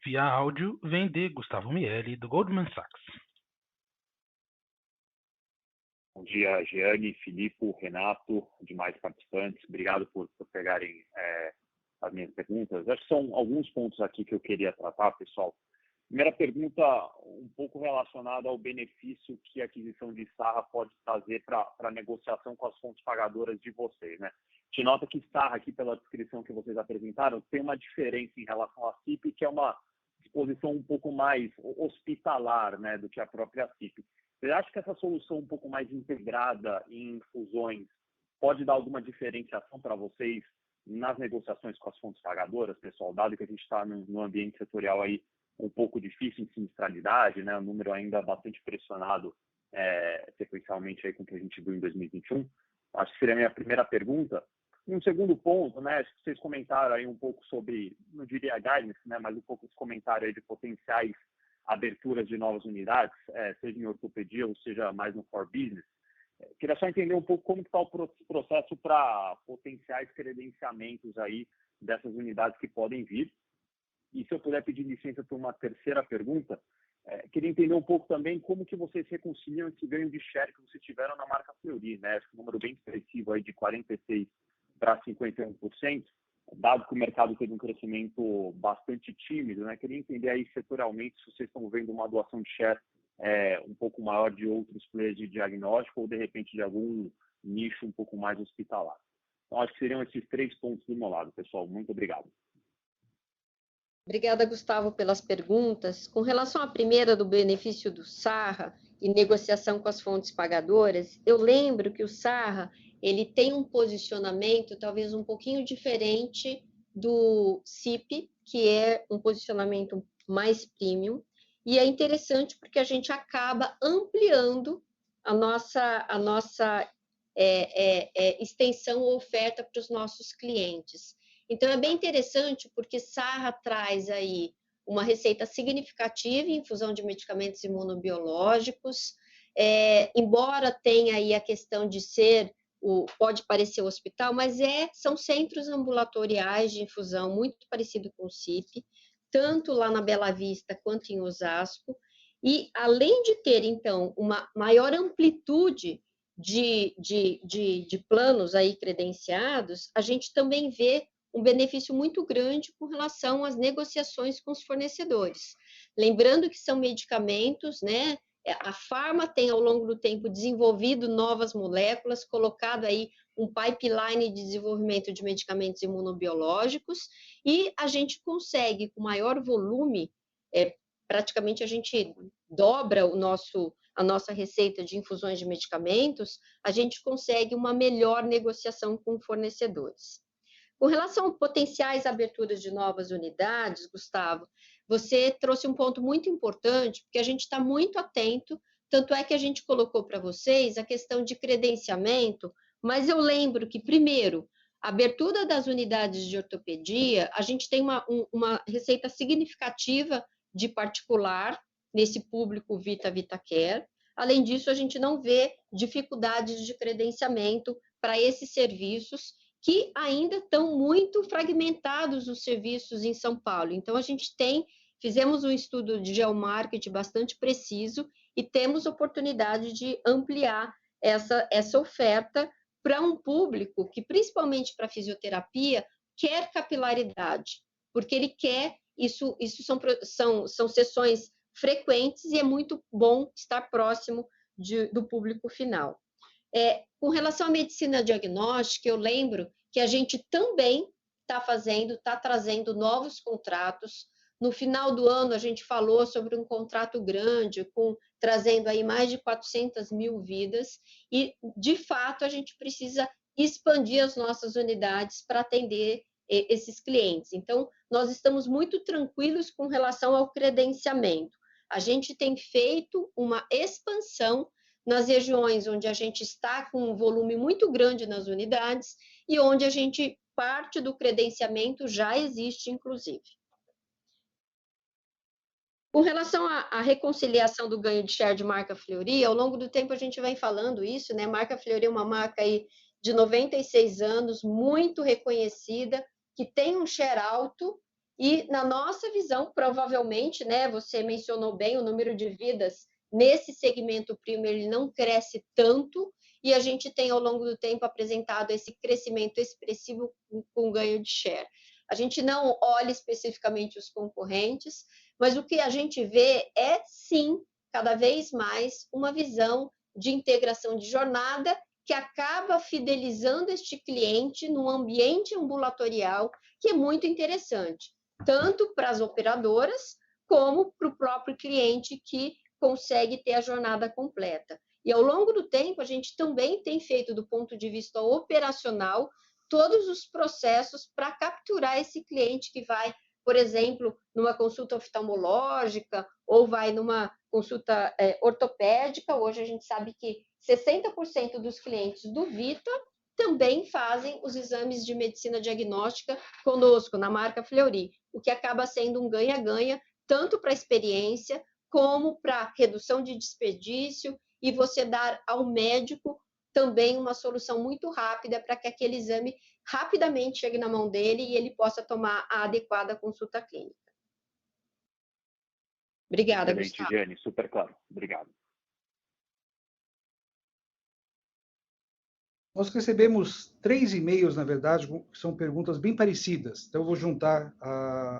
via áudio, vem de Gustavo Miele, do Goldman Sachs. Bom dia, Jeane, Filipe, Renato, demais participantes. Obrigado por pegarem as minhas perguntas. Acho que são alguns pontos aqui que eu queria tratar, pessoal. Primeira pergunta, um pouco relacionada ao benefício que a aquisição de Sarra pode trazer para a negociação com as fontes pagadoras de vocês, né? A gente nota que Sarra, aqui pela descrição que vocês apresentaram, tem uma diferença em relação à CIP, que é uma disposição um pouco mais hospitalar, né, do que a própria CIP. Você acha que essa solução um pouco mais integrada em fusões pode dar alguma diferenciação para vocês nas negociações com as fontes pagadoras, pessoal? Dado que a gente está num ambiente setorial aí um pouco difícil em sinistralidade, né, um número ainda bastante pressionado sequencialmente aí com o que a gente viu em 2021. Acho que seria a minha primeira pergunta. E um segundo ponto, né, acho que vocês comentaram aí um pouco sobre, não diria guidance, né, mas um pouco esse comentário aí de potenciais aberturas de novas unidades, seja em ortopedia ou seja mais no core business. Queria só entender um pouco como está o processo para potenciais credenciamentos aí dessas unidades que podem vir. E se eu puder pedir licença para uma terceira pergunta, queria entender um pouco também como que vocês reconciliam esse ganho de share que vocês tiveram na marca Fleury, né? Esse número bem expressivo aí de 46% para 51%, dado que o mercado teve um crescimento bastante tímido, né? Queria entender aí setorialmente se vocês estão vendo uma doação de share um pouco maior de outros players de diagnóstico ou, de repente, de algum nicho um pouco mais hospitalar. Então, acho que seriam esses 3 pontos do meu lado, pessoal. Muito obrigado. Obrigada, Gustavo, pelas perguntas. Com relação à primeira, do benefício do Sarra e negociação com as fontes pagadoras, eu lembro que o Sarra ele tem um posicionamento talvez um pouquinho diferente do CIP, que é um posicionamento mais premium, e é interessante porque a gente acaba ampliando a nossa extensão ou oferta para os nossos clientes. Então, é bem interessante porque Sarra traz aí uma receita significativa em infusão de medicamentos imunobiológicos, embora tenha aí a questão de ser, pode parecer o hospital, mas são centros ambulatoriais de infusão muito parecido com o CIP, tanto lá na Bela Vista quanto em Osasco, e além de ter, então, uma maior amplitude de planos aí credenciados, a gente também vê um benefício muito grande com relação às negociações com os fornecedores. Lembrando que são medicamentos, né? A Pharma tem, ao longo do tempo, desenvolvido novas moléculas, colocado aí um pipeline de desenvolvimento de medicamentos imunobiológicos, e a gente consegue, com maior volume, praticamente a gente dobra a nossa receita de infusões de medicamentos, a gente consegue uma melhor negociação com fornecedores. Com relação a potenciais aberturas de novas unidades, Gustavo, você trouxe um ponto muito importante, porque a gente está muito atento, tanto é que a gente colocou para vocês a questão de credenciamento, mas eu lembro que, primeiro, a abertura das unidades de ortopedia, a gente tem uma receita significativa de particular nesse público VitaCare. Além disso, a gente não vê dificuldades de credenciamento para esses serviços, que ainda estão muito fragmentados os serviços em São Paulo. Então, a gente fizemos um estudo de geomarketing bastante preciso e temos oportunidade de ampliar essa oferta para um público que, principalmente para fisioterapia, quer capilaridade, porque ele quer, isso são sessões frequentes e é muito bom estar próximo do público final. Com relação à medicina diagnóstica, eu lembro que a gente também está trazendo novos contratos. No final do ano, a gente falou sobre um contrato grande, trazendo aí mais de 400 mil vidas, e, de fato, a gente precisa expandir as nossas unidades para atender esses clientes. Então, nós estamos muito tranquilos com relação ao credenciamento. A gente tem feito uma expansão nas regiões onde a gente está com um volume muito grande nas unidades e onde parte do credenciamento já existe, inclusive. Com relação à reconciliação do ganho de share de marca Fleury, ao longo do tempo a gente vem falando isso, né? Marca Fleury é uma marca aí de 96 anos, muito reconhecida, que tem um share alto e, na nossa visão, provavelmente, né? Você mencionou bem o número de vidas nesse segmento premium, ele não cresce tanto e a gente tem, ao longo do tempo, apresentado esse crescimento expressivo com ganho de share. A gente não olha especificamente os concorrentes, mas o que a gente vê é, sim, cada vez mais, uma visão de integração de jornada que acaba fidelizando este cliente num ambiente ambulatorial que é muito interessante, tanto para as operadoras como para o próprio cliente que consegue ter a jornada completa. E ao longo do tempo, a gente também tem feito, do ponto de vista operacional, todos os processos para capturar esse cliente que vai, por exemplo, numa consulta oftalmológica ou vai numa consulta ortopédica. Hoje a gente sabe que 60% dos clientes do Vita também fazem os exames de medicina diagnóstica conosco, na marca Fleury, o que acaba sendo um ganha-ganha, tanto para a experiência, como para redução de desperdício e você dar ao médico também uma solução muito rápida para que aquele exame rapidamente chegue na mão dele e ele possa tomar a adequada consulta clínica. Obrigada, excelente, Gustavo. Giane, super claro. Obrigado. Nós recebemos 3 e-mails, na verdade, que são perguntas bem parecidas. Então, eu vou juntar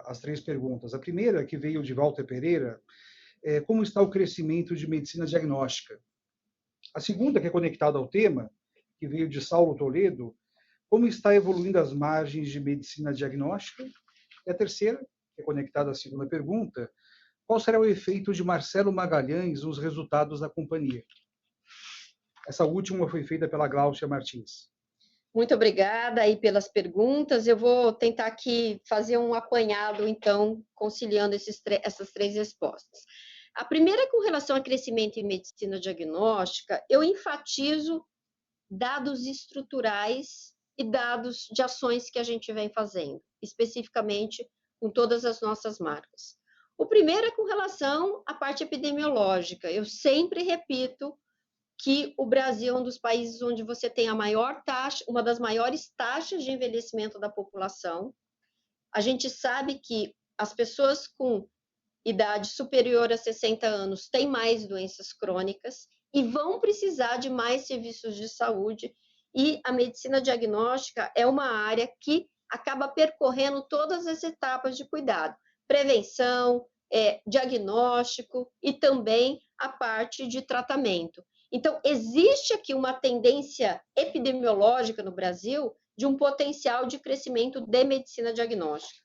as 3 perguntas. A primeira, que veio de Walter Pereira, é como está o crescimento de medicina diagnóstica? A segunda, que é conectada ao tema, que veio de Saulo Toledo, como está evoluindo as margens de medicina diagnóstica? E a terceira, que é conectada à segunda pergunta, qual será o efeito de Marcelo Magalhães nos resultados da companhia? Essa última foi feita pela Gláucia Martins. Muito obrigada aí pelas perguntas. Eu vou tentar aqui fazer um apanhado, então, conciliando essas 3 respostas. A primeira, com relação ao crescimento em medicina diagnóstica, eu enfatizo dados estruturais e dados de ações que a gente vem fazendo, especificamente com todas as nossas marcas. O primeiro é com relação à parte epidemiológica. Eu sempre repito que o Brasil é um dos países onde você tem a maior taxa, uma das maiores taxas de envelhecimento da população. A gente sabe que as pessoas com idade superior a 60 anos têm mais doenças crônicas e vão precisar de mais serviços de saúde, e a medicina diagnóstica é uma área que acaba percorrendo todas as etapas de cuidado, prevenção, diagnóstico e também a parte de tratamento. Então, existe aqui uma tendência epidemiológica no Brasil de um potencial de crescimento de medicina diagnóstica.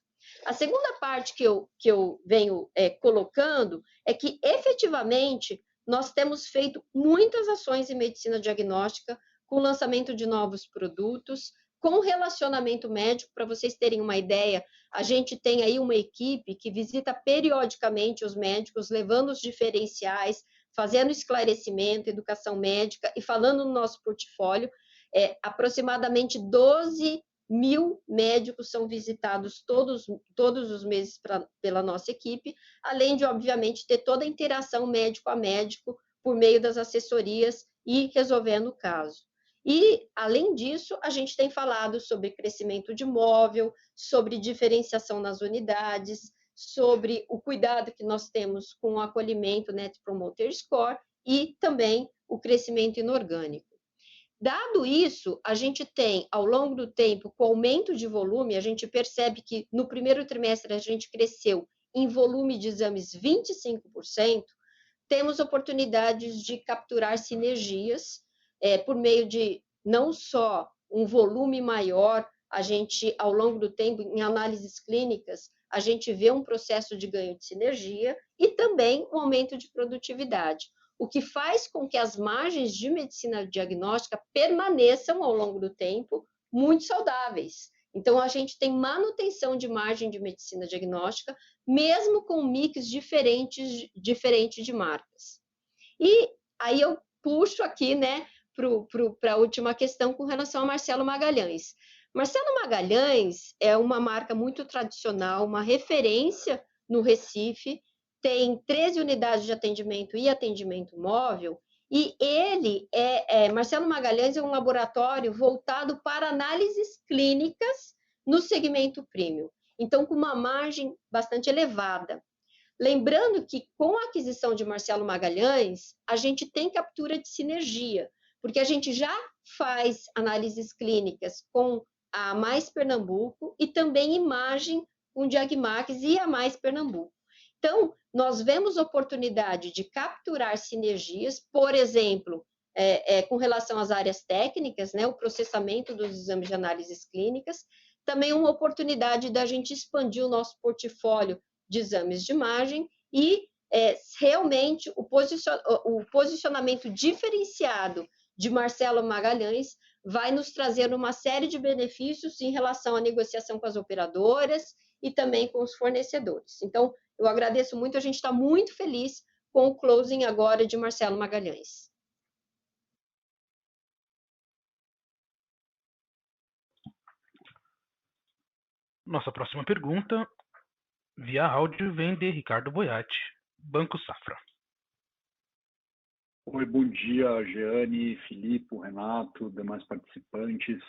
A segunda parte que eu venho colocando é que, efetivamente, nós temos feito muitas ações em medicina diagnóstica, com o lançamento de novos produtos, com relacionamento médico. Para vocês terem uma ideia, a gente tem aí uma equipe que visita periodicamente os médicos, levando os diferenciais, fazendo esclarecimento, educação médica e falando no nosso portfólio. Aproximadamente 12.000 médicos são visitados todos os meses pela nossa equipe, além de, obviamente, ter toda a interação médico a médico por meio das assessorias e resolvendo o caso. E, além disso, a gente tem falado sobre crescimento de imóvel, sobre diferenciação nas unidades, sobre o cuidado que nós temos com o acolhimento Net Promoter Score e também o crescimento inorgânico. Dado isso, a gente tem, ao longo do tempo, com o aumento de volume, a gente percebe que no primeiro trimestre a gente cresceu em volume de exames 25%, temos oportunidades de capturar sinergias por meio de não só um volume maior, a gente, ao longo do tempo, em análises clínicas, a gente vê um processo de ganho de sinergia e também um aumento de produtividade, o que faz com que as margens de medicina diagnóstica permaneçam ao longo do tempo muito saudáveis. Então, a gente tem manutenção de margem de medicina diagnóstica, mesmo com um mix diferente de marcas. E aí eu puxo aqui, né, para a última questão com relação a Marcelo Magalhães. Marcelo Magalhães é uma marca muito tradicional, uma referência no Recife, tem 13 unidades de atendimento e atendimento móvel, e Marcelo Magalhães é um laboratório voltado para análises clínicas no segmento premium, então com uma margem bastante elevada. Lembrando que com a aquisição de Marcelo Magalhães, a gente tem captura de sinergia, porque a gente já faz análises clínicas com a Mais Pernambuco e também imagem com Diagmax e a Mais Pernambuco. Então, nós vemos oportunidade de capturar sinergias, por exemplo, com relação às áreas técnicas, né, o processamento dos exames de análises clínicas, também uma oportunidade da gente expandir o nosso portfólio de exames de imagem e realmente o posicionamento diferenciado de Marcelo Magalhães vai nos trazer uma série de benefícios em relação à negociação com as operadoras e também com os fornecedores. Então, eu agradeço muito, a gente está muito feliz com o closing agora de Marcelo Magalhães. Nossa próxima pergunta, via áudio, vem de Ricardo Boiati, Banco Safra. Oi, bom dia, Jeane, Filipe, Renato, demais participantes.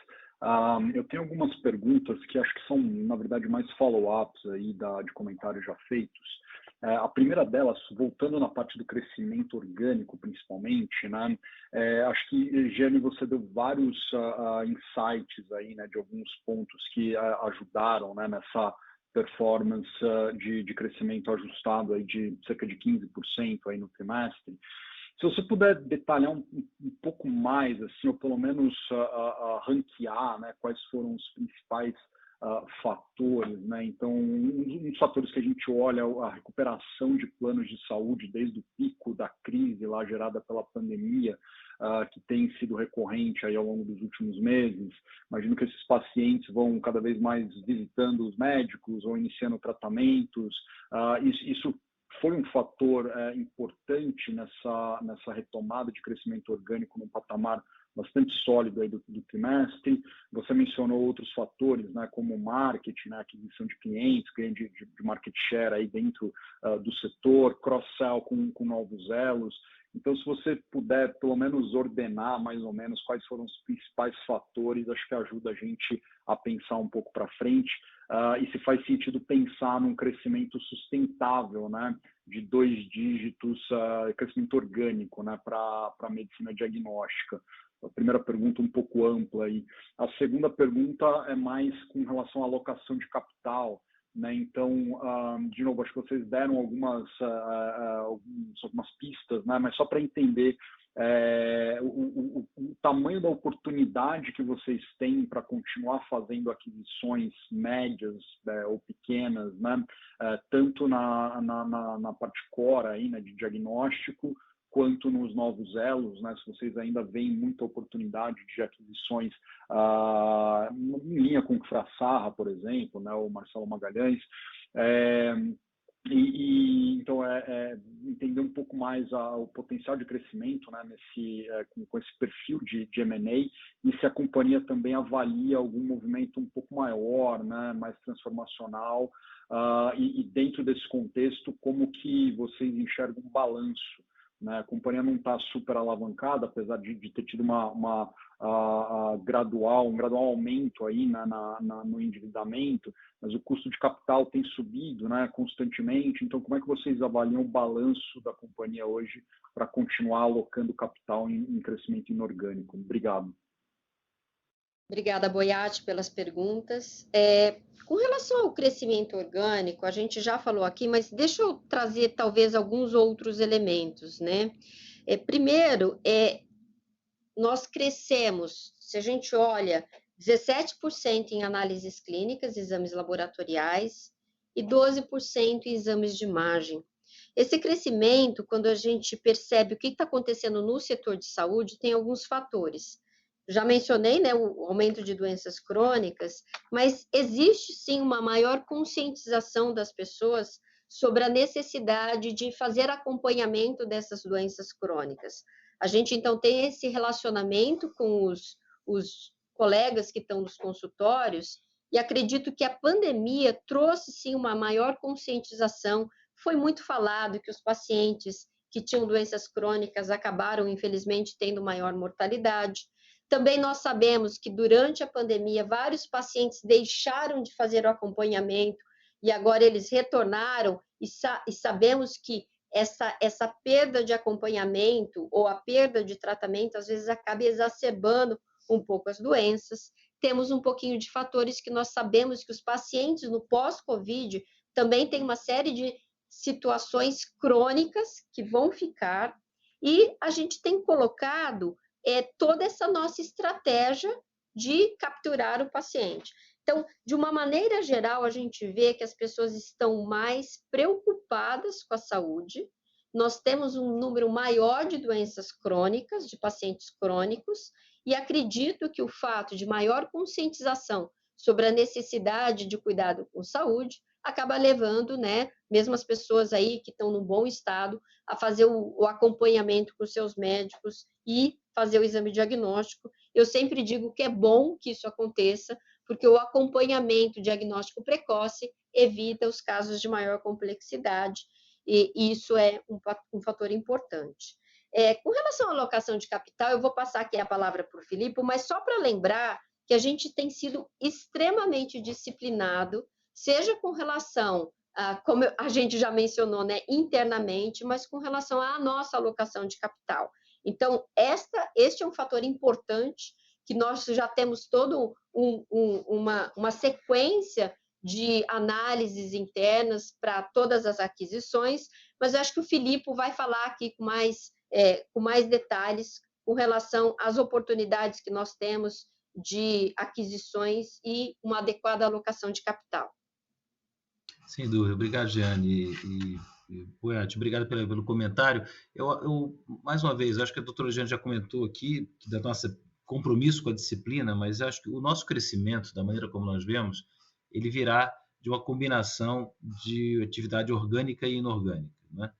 Eu tenho algumas perguntas que acho que são, na verdade, mais follow-ups aí de comentários já feitos. A primeira delas, voltando na parte do crescimento orgânico, principalmente, né? Acho que, Jeane, você deu vários insights aí, né, de alguns pontos que ajudaram, né, nessa performance de crescimento ajustado aí de cerca de 15% aí no trimestre. Se você puder detalhar um pouco mais, assim, ou pelo menos ranquear, né, quais foram os principais fatores, né? Então, um dos fatores que a gente olha é a recuperação de planos de saúde desde o pico da crise lá gerada pela pandemia, que tem sido recorrente aí ao longo dos últimos meses. Imagino que esses pacientes vão cada vez mais visitando os médicos ou iniciando tratamentos. Isso foi um fator importante nessa retomada de crescimento orgânico num patamar bastante sólido aí do trimestre. Você mencionou outros fatores, né, como marketing, né, aquisição de clientes, ganho de market share aí dentro do setor, cross-sell com novos elos. Então, se você puder, pelo menos, ordenar mais ou menos quais foram os principais fatores, acho que ajuda a gente a pensar um pouco para frente e se faz sentido pensar num crescimento sustentável, né, de 2 dígitos, crescimento orgânico, né, para a medicina diagnóstica. A primeira pergunta um pouco ampla aí. A segunda pergunta é mais com relação à alocação de capital. né? Então, de novo, acho que vocês deram algumas pistas, né? Mas só para entender o tamanho da oportunidade que vocês têm para continuar fazendo aquisições médias, ou pequenas, né? Tanto na parte core aí, né, de diagnóstico, quanto nos novos elos, né? Se vocês ainda veem muita oportunidade de aquisições em linha com o Frassarra, por exemplo, né? O Marcelo Magalhães. Então, entender um pouco mais o potencial de crescimento, né, com esse perfil de M&A, e se a companhia também avalia algum movimento um pouco maior, né, mais transformacional, e dentro desse contexto, como que vocês enxergam um balanço, né? A companhia não está super alavancada, apesar de ter tido um gradual aumento aí no endividamento, mas o custo de capital tem subido, né, constantemente. Então, como é que vocês avaliam o balanço da companhia hoje para continuar alocando capital em crescimento inorgânico? Obrigado. Obrigada, Boiati, pelas perguntas. Com relação ao crescimento orgânico, a gente já falou aqui, mas deixa eu trazer talvez alguns outros elementos, né? Primeiro, nós crescemos, se a gente olha, 17% em análises clínicas, exames laboratoriais, e 12% em exames de imagem. Esse crescimento, quando a gente percebe o que está acontecendo no setor de saúde, tem alguns fatores. Já mencionei, né, o aumento de doenças crônicas, mas existe sim uma maior conscientização das pessoas sobre a necessidade de fazer acompanhamento dessas doenças crônicas. A gente, então, tem esse relacionamento com os colegas que estão nos consultórios, e acredito que a pandemia trouxe, sim, uma maior conscientização. Foi muito falado que os pacientes que tinham doenças crônicas acabaram, infelizmente, tendo maior mortalidade. Também nós sabemos que, durante a pandemia, vários pacientes deixaram de fazer o acompanhamento e agora eles retornaram, e sabemos que essa perda de acompanhamento ou a perda de tratamento, às vezes, acaba exacerbando um pouco as doenças. Temos um pouquinho de fatores que nós sabemos que os pacientes no pós-Covid também têm uma série de situações crônicas que vão ficar, e a gente tem colocado toda essa nossa estratégia de capturar o paciente. Então, de uma maneira geral, a gente vê que as pessoas estão mais preocupadas com a saúde. Nós temos um número maior de doenças crônicas, de pacientes crônicos, e acredito que o fato de maior conscientização sobre a necessidade de cuidado com saúde acaba levando, né, mesmo as pessoas aí que estão num bom estado, a fazer o acompanhamento com seus médicos e fazer o exame diagnóstico. Eu sempre digo que é bom que isso aconteça, porque o acompanhamento diagnóstico precoce evita os casos de maior complexidade, e isso é um fator importante. Com relação à alocação de capital, eu vou passar aqui a palavra para o Filipe, mas só para lembrar que a gente tem sido extremamente disciplinado, seja com relação como a gente já mencionou, né, internamente, mas com relação à nossa alocação de capital. Então, este é um fator importante, que nós já temos todo uma sequência de análises internas para todas as aquisições, mas eu acho que o Filipe vai falar aqui com mais detalhes com relação às oportunidades que nós temos de aquisições e uma adequada alocação de capital. Sem dúvida. Obrigado, Jeane. Boiati, obrigado pelo comentário. Eu, mais uma vez, acho que a doutora Jeane já comentou aqui da nossa compromisso com a disciplina, mas acho que o nosso crescimento, da maneira como nós vemos, ele virá de uma combinação de atividade orgânica e inorgânica, né?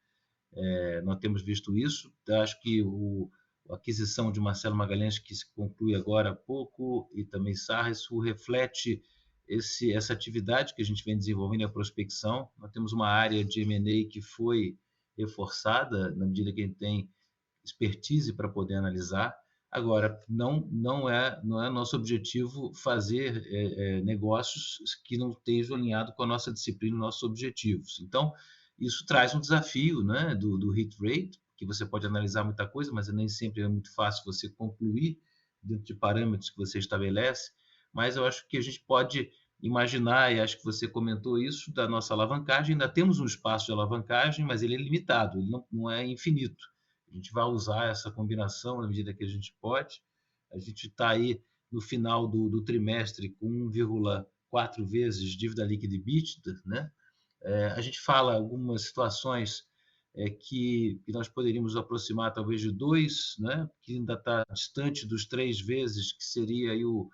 Nós temos visto isso. Acho que a aquisição de Marcelo Magalhães, que se conclui agora há pouco, e também Sarra, isso reflete essa atividade que a gente vem desenvolvendo, a prospecção. Nós temos uma área de M&A que foi reforçada, na medida que a gente tem expertise para poder analisar. Agora, não é nosso objetivo fazer negócios que não estejam alinhados com a nossa disciplina e nossos objetivos. Então, isso traz um desafio, né, do hit rate, que você pode analisar muita coisa, mas nem sempre é muito fácil você concluir dentro de parâmetros que você estabelece. Mas eu acho que a gente pode imaginar, e acho que você comentou isso, da nossa alavancagem. Ainda temos um espaço de alavancagem, mas ele é limitado, ele não é infinito. A gente vai usar essa combinação na medida que a gente pode. A gente está aí no final do trimestre com 1,4 vezes dívida líquida EBITDA, né? A gente fala algumas situações que nós poderíamos aproximar talvez de 2, né? Que ainda está distante dos 3 vezes, que seria aí o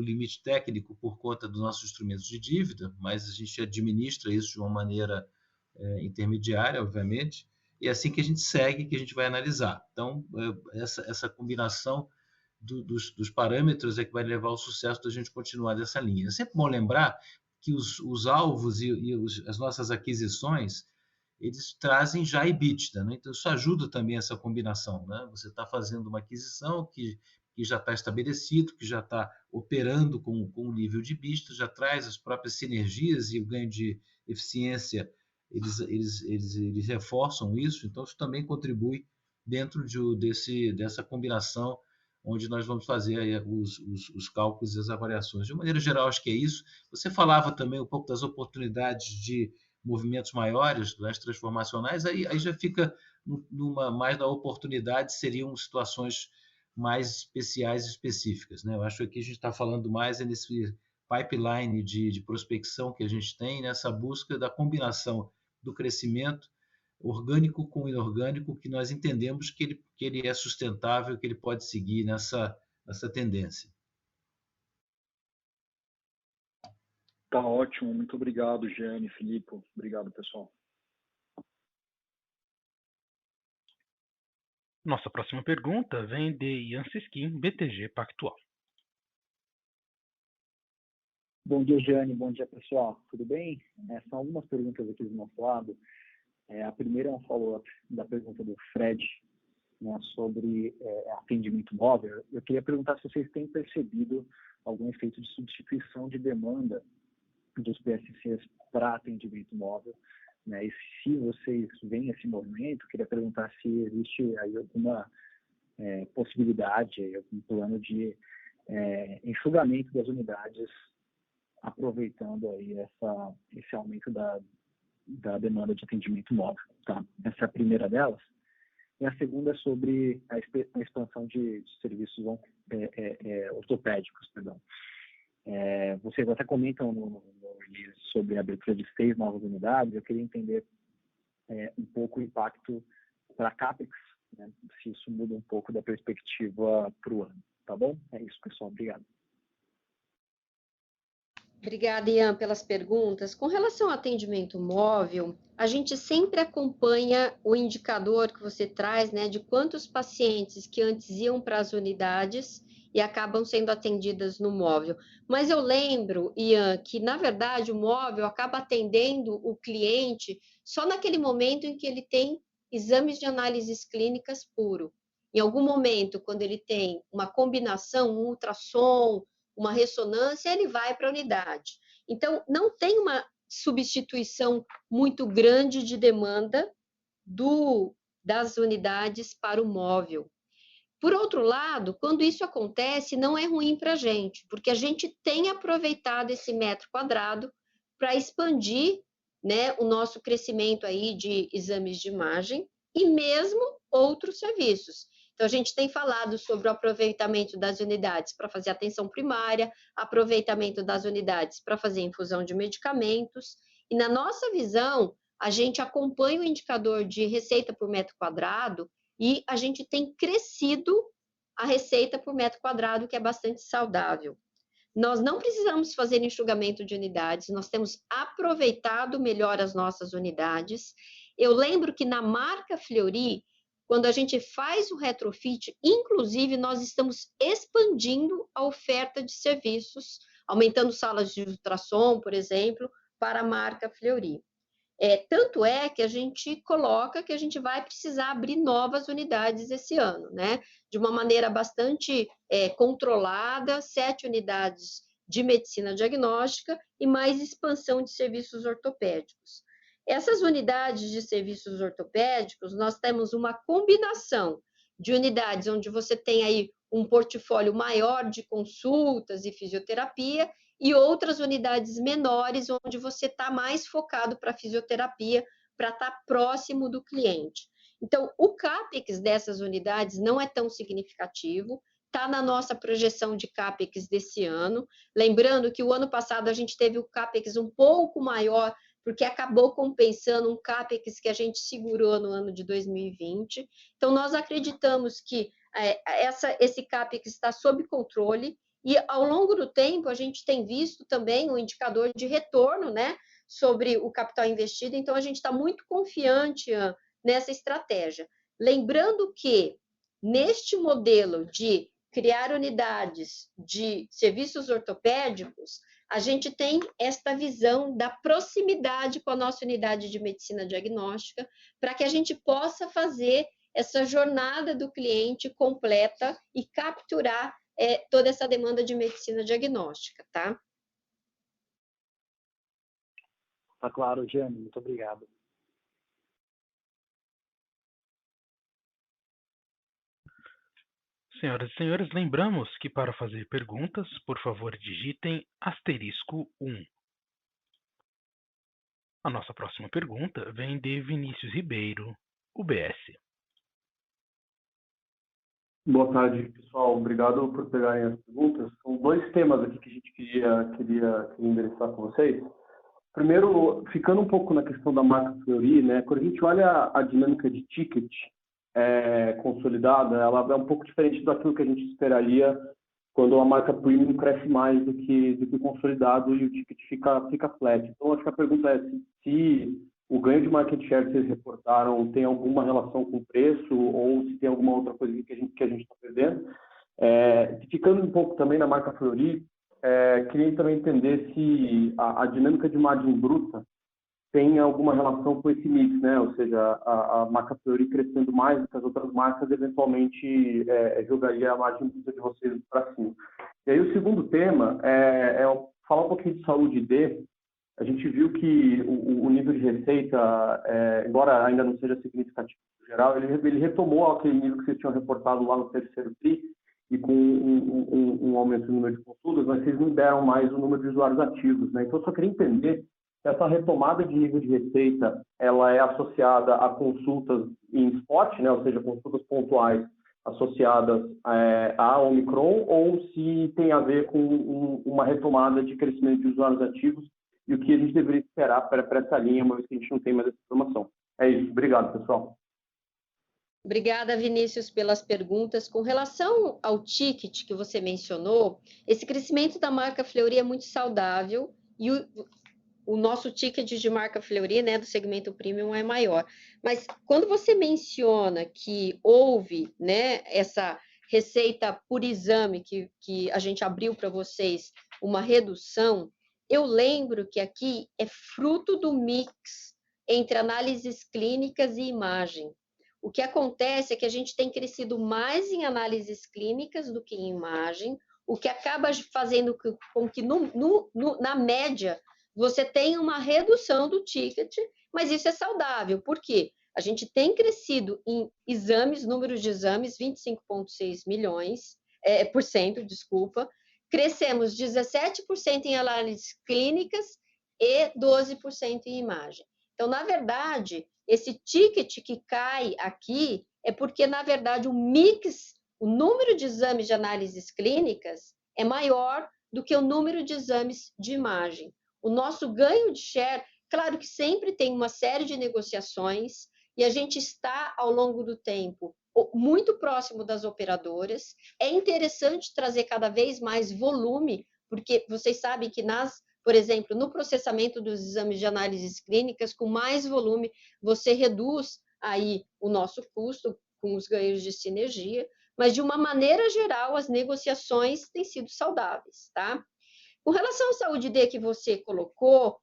limite técnico por conta dos nossos instrumentos de dívida, mas a gente administra isso de uma maneira intermediária, obviamente, e é assim que a gente segue, que a gente vai analisar. Então, essa combinação dos parâmetros é que vai levar ao sucesso da gente continuar dessa linha. É sempre bom lembrar que os alvos e as nossas aquisições, eles trazem já EBITDA, né? Então isso ajuda também essa combinação, né? Você está fazendo uma aquisição que já está estabelecido, que já está operando com um nível de EBITDA, já traz as próprias sinergias e o ganho de eficiência, eles reforçam isso, então isso também contribui dentro dessa combinação onde nós vamos fazer aí os cálculos e as avaliações. De maneira geral, acho que é isso. Você falava também um pouco das oportunidades de movimentos maiores, das transformacionais, aí já fica mais da oportunidade, seriam situações mais especiais e específicas, né? Eu acho que aqui a gente está falando mais nesse pipeline de prospecção que a gente tem, nessa busca da combinação do crescimento orgânico com inorgânico, que nós entendemos que ele é sustentável, que ele pode seguir nessa tendência. Tá ótimo, muito obrigado, Jeane, Filipe. Obrigado, pessoal. Nossa próxima pergunta vem de Ian Siskin, BTG Pactual. Bom dia, Jeane. Bom dia, pessoal. Tudo bem? São algumas perguntas aqui do nosso lado. A primeira é um follow-up da pergunta do Fred, né, sobre atendimento móvel. Eu queria perguntar se vocês têm percebido algum efeito de substituição de demanda dos PSCs para atendimento móvel, né? E se vocês veem esse movimento, queria perguntar se existe aí alguma possibilidade, algum plano de enxugamento das unidades, aproveitando aí esse aumento da demanda de atendimento móvel, tá? Essa é a primeira delas. E a segunda é sobre a expansão de serviços ortopédicos, perdão. Vocês até comentam no release sobre a abertura de 6 novas unidades. Eu queria entender um pouco o impacto para a CAPEX, né, se isso muda um pouco da perspectiva para o ano, tá bom? É isso, pessoal. Obrigado. Obrigada, Ian, pelas perguntas. Com relação ao atendimento móvel, a gente sempre acompanha o indicador que você traz, né, de quantos pacientes que antes iam para as unidades e acabam sendo atendidas no móvel. Mas eu lembro, Ian, que, na verdade, o móvel acaba atendendo o cliente só naquele momento em que ele tem exames de análises clínicas puro. Em algum momento, quando ele tem uma combinação, um ultrassom, uma ressonância, ele vai para a unidade. Então, não tem uma substituição muito grande de demanda das unidades para o móvel. Por outro lado, quando isso acontece, não é ruim para a gente, porque a gente tem aproveitado esse metro quadrado para expandir, né, o nosso crescimento aí de exames de imagem e mesmo outros serviços. Então, a gente tem falado sobre o aproveitamento das unidades para fazer atenção primária, aproveitamento das unidades para fazer infusão de medicamentos, e na nossa visão, a gente acompanha o indicador de receita por metro quadrado e a gente tem crescido a receita por metro quadrado, que é bastante saudável. Nós não precisamos fazer enxugamento de unidades, nós temos aproveitado melhor as nossas unidades. Eu lembro que na marca Fleury, quando a gente faz o retrofit, inclusive nós estamos expandindo a oferta de serviços, aumentando salas de ultrassom, por exemplo, para a marca Fleury. Tanto é que a gente coloca que a gente vai precisar abrir novas unidades esse ano, né? De uma maneira bastante controlada, 7 unidades de medicina diagnóstica e mais expansão de serviços ortopédicos. Essas unidades de serviços ortopédicos, nós temos uma combinação de unidades onde você tem aí um portfólio maior de consultas e fisioterapia e outras unidades menores, onde você está mais focado para fisioterapia, para estar próximo do cliente. Então, o CAPEX dessas unidades não é tão significativo, está na nossa projeção de CAPEX desse ano. Lembrando que o ano passado a gente teve o CAPEX um pouco maior, porque acabou compensando um CAPEX que a gente segurou no ano de 2020. Então, nós acreditamos que esse CAPEX está sob controle e, ao longo do tempo, a gente tem visto também um indicador de retorno, né, sobre o capital investido. Então, a gente está muito confiante nessa estratégia. Lembrando que, neste modelo de criar unidades de serviços ortopédicos, a gente tem esta visão da proximidade com a nossa unidade de medicina diagnóstica, para que a gente possa fazer essa jornada do cliente completa e capturar toda essa demanda de medicina diagnóstica, tá? Tá claro, Jeane, muito obrigado. Senhoras e senhores, lembramos que para fazer perguntas, por favor, digitem *1. A nossa próxima pergunta vem de Vinícius Ribeiro, UBS. Boa tarde, pessoal. Obrigado por pegarem as perguntas. São 2 temas aqui que a gente queria endereçar com vocês. Primeiro, ficando um pouco na questão da marca Fleury, né? Quando a gente olha a dinâmica de ticket consolidada, ela é um pouco diferente daquilo que a gente esperaria quando a marca premium cresce mais do que consolidado e o ticket fica flat. Então, acho que a pergunta é se o ganho de market share que vocês reportaram tem alguma relação com o preço ou se tem alguma outra coisa que a gente está perdendo. Ficando um pouco também na marca Fleury, queria também entender se a dinâmica de margem bruta tem alguma relação com esse mix, né? Ou seja, a marca Fleury crescendo mais do que as outras marcas, eventualmente jogaria a margem bruta de vocês para cima. E aí o segundo tema é falar um pouquinho de saúde D. A gente viu que o nível de receita, embora ainda não seja significativo no geral, ele retomou aquele nível que vocês tinham reportado lá no terceiro TRI, e com um aumento no número de consultas, mas vocês não deram mais o número de usuários ativos, né? Então, eu só queria entender se essa retomada de nível de receita, ela é associada a consultas em spot, né? Ou seja, consultas pontuais associadas à Omicron, ou se tem a ver com uma retomada de crescimento de usuários ativos e o que a gente deveria esperar para essa linha, uma vez que a gente não tem mais essa informação. É isso. Obrigado, pessoal. Obrigada, Vinícius, pelas perguntas. Com relação ao ticket que você mencionou, esse crescimento da marca Fleury é muito saudável e o nosso ticket de marca Fleury, né, do segmento premium, é maior. Mas quando você menciona que houve, né, essa receita por exame que a gente abriu para vocês, uma redução, eu lembro que aqui é fruto do mix entre análises clínicas e imagem. O que acontece é que a gente tem crescido mais em análises clínicas do que em imagem, o que acaba fazendo com que, na média, você tenha uma redução do ticket, mas isso é saudável. Por quê? A gente tem crescido em exames, números de exames, 25,6 milhões, crescemos 17% em análises clínicas e 12% em imagem. Então, na verdade, esse ticket que cai aqui é porque, na verdade, o mix, o número de exames de análises clínicas é maior do que o número de exames de imagem. O nosso ganho de share, claro que sempre tem uma série de negociações e a gente está, ao longo do tempo, muito próximo das operadoras. É interessante trazer cada vez mais volume, porque vocês sabem que por exemplo, no processamento dos exames de análises clínicas, com mais volume, você reduz aí o nosso custo com os ganhos de sinergia, mas de uma maneira geral, as negociações têm sido saudáveis, tá? Com relação à saúde D que você colocou,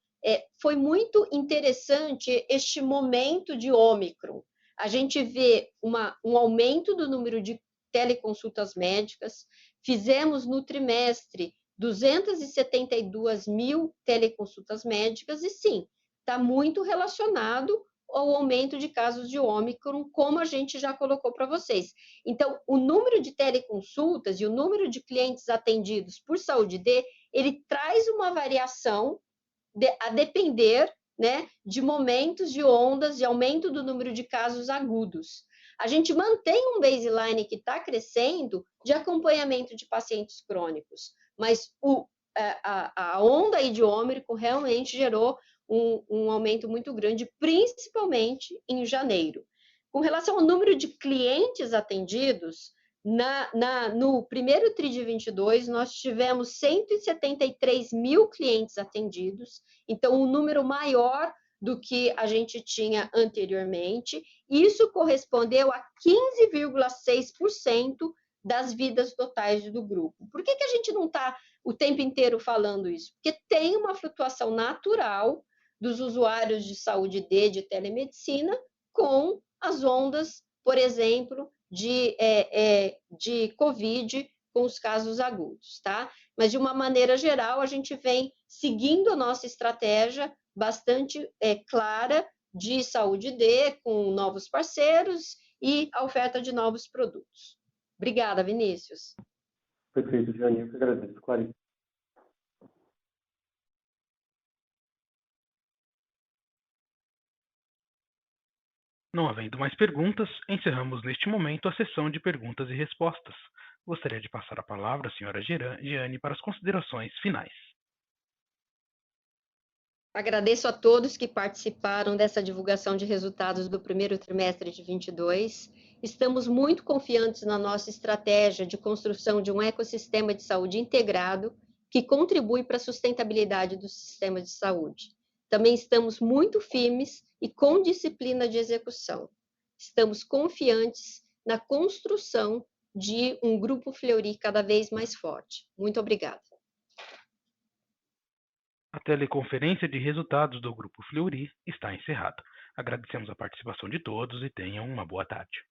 foi muito interessante este momento de Ômicron. A gente vê um aumento do número de teleconsultas médicas, fizemos no trimestre 272 mil teleconsultas médicas e sim, está muito relacionado ao aumento de casos de Ômicron, como a gente já colocou para vocês. Então, o número de teleconsultas e o número de clientes atendidos por saúde D, ele traz uma variação a depender, né, de momentos de ondas de aumento do número de casos agudos. A gente mantém um baseline que está crescendo de acompanhamento de pacientes crônicos, mas a onda aí de Ômicron realmente gerou um aumento muito grande, principalmente em janeiro. Com relação ao número de clientes atendidos, no primeiro TRI de 22, nós tivemos 173 mil clientes atendidos, então um número maior do que a gente tinha anteriormente. Isso correspondeu a 15,6% das vidas totais do grupo. Por que a gente não está o tempo inteiro falando isso? Porque tem uma flutuação natural dos usuários de saúde D, de telemedicina, com as ondas, por exemplo, de Covid com os casos agudos, tá? Mas, de uma maneira geral, a gente vem seguindo a nossa estratégia bastante clara de saúde D, com novos parceiros e a oferta de novos produtos. Obrigada, Vinícius. Perfeito, Jeane, eu que agradeço. Clarice. Não havendo mais perguntas, encerramos neste momento a sessão de perguntas e respostas. Gostaria de passar a palavra à senhora Jeane para as considerações finais. Agradeço a todos que participaram dessa divulgação de resultados do primeiro trimestre de 22. Estamos muito confiantes na nossa estratégia de construção de um ecossistema de saúde integrado que contribui para a sustentabilidade do sistema de saúde. Também estamos muito firmes e com disciplina de execução. Estamos confiantes na construção de um Grupo Fleury cada vez mais forte. Muito obrigada. A teleconferência de resultados do Grupo Fleury está encerrada. Agradecemos a participação de todos e tenham uma boa tarde.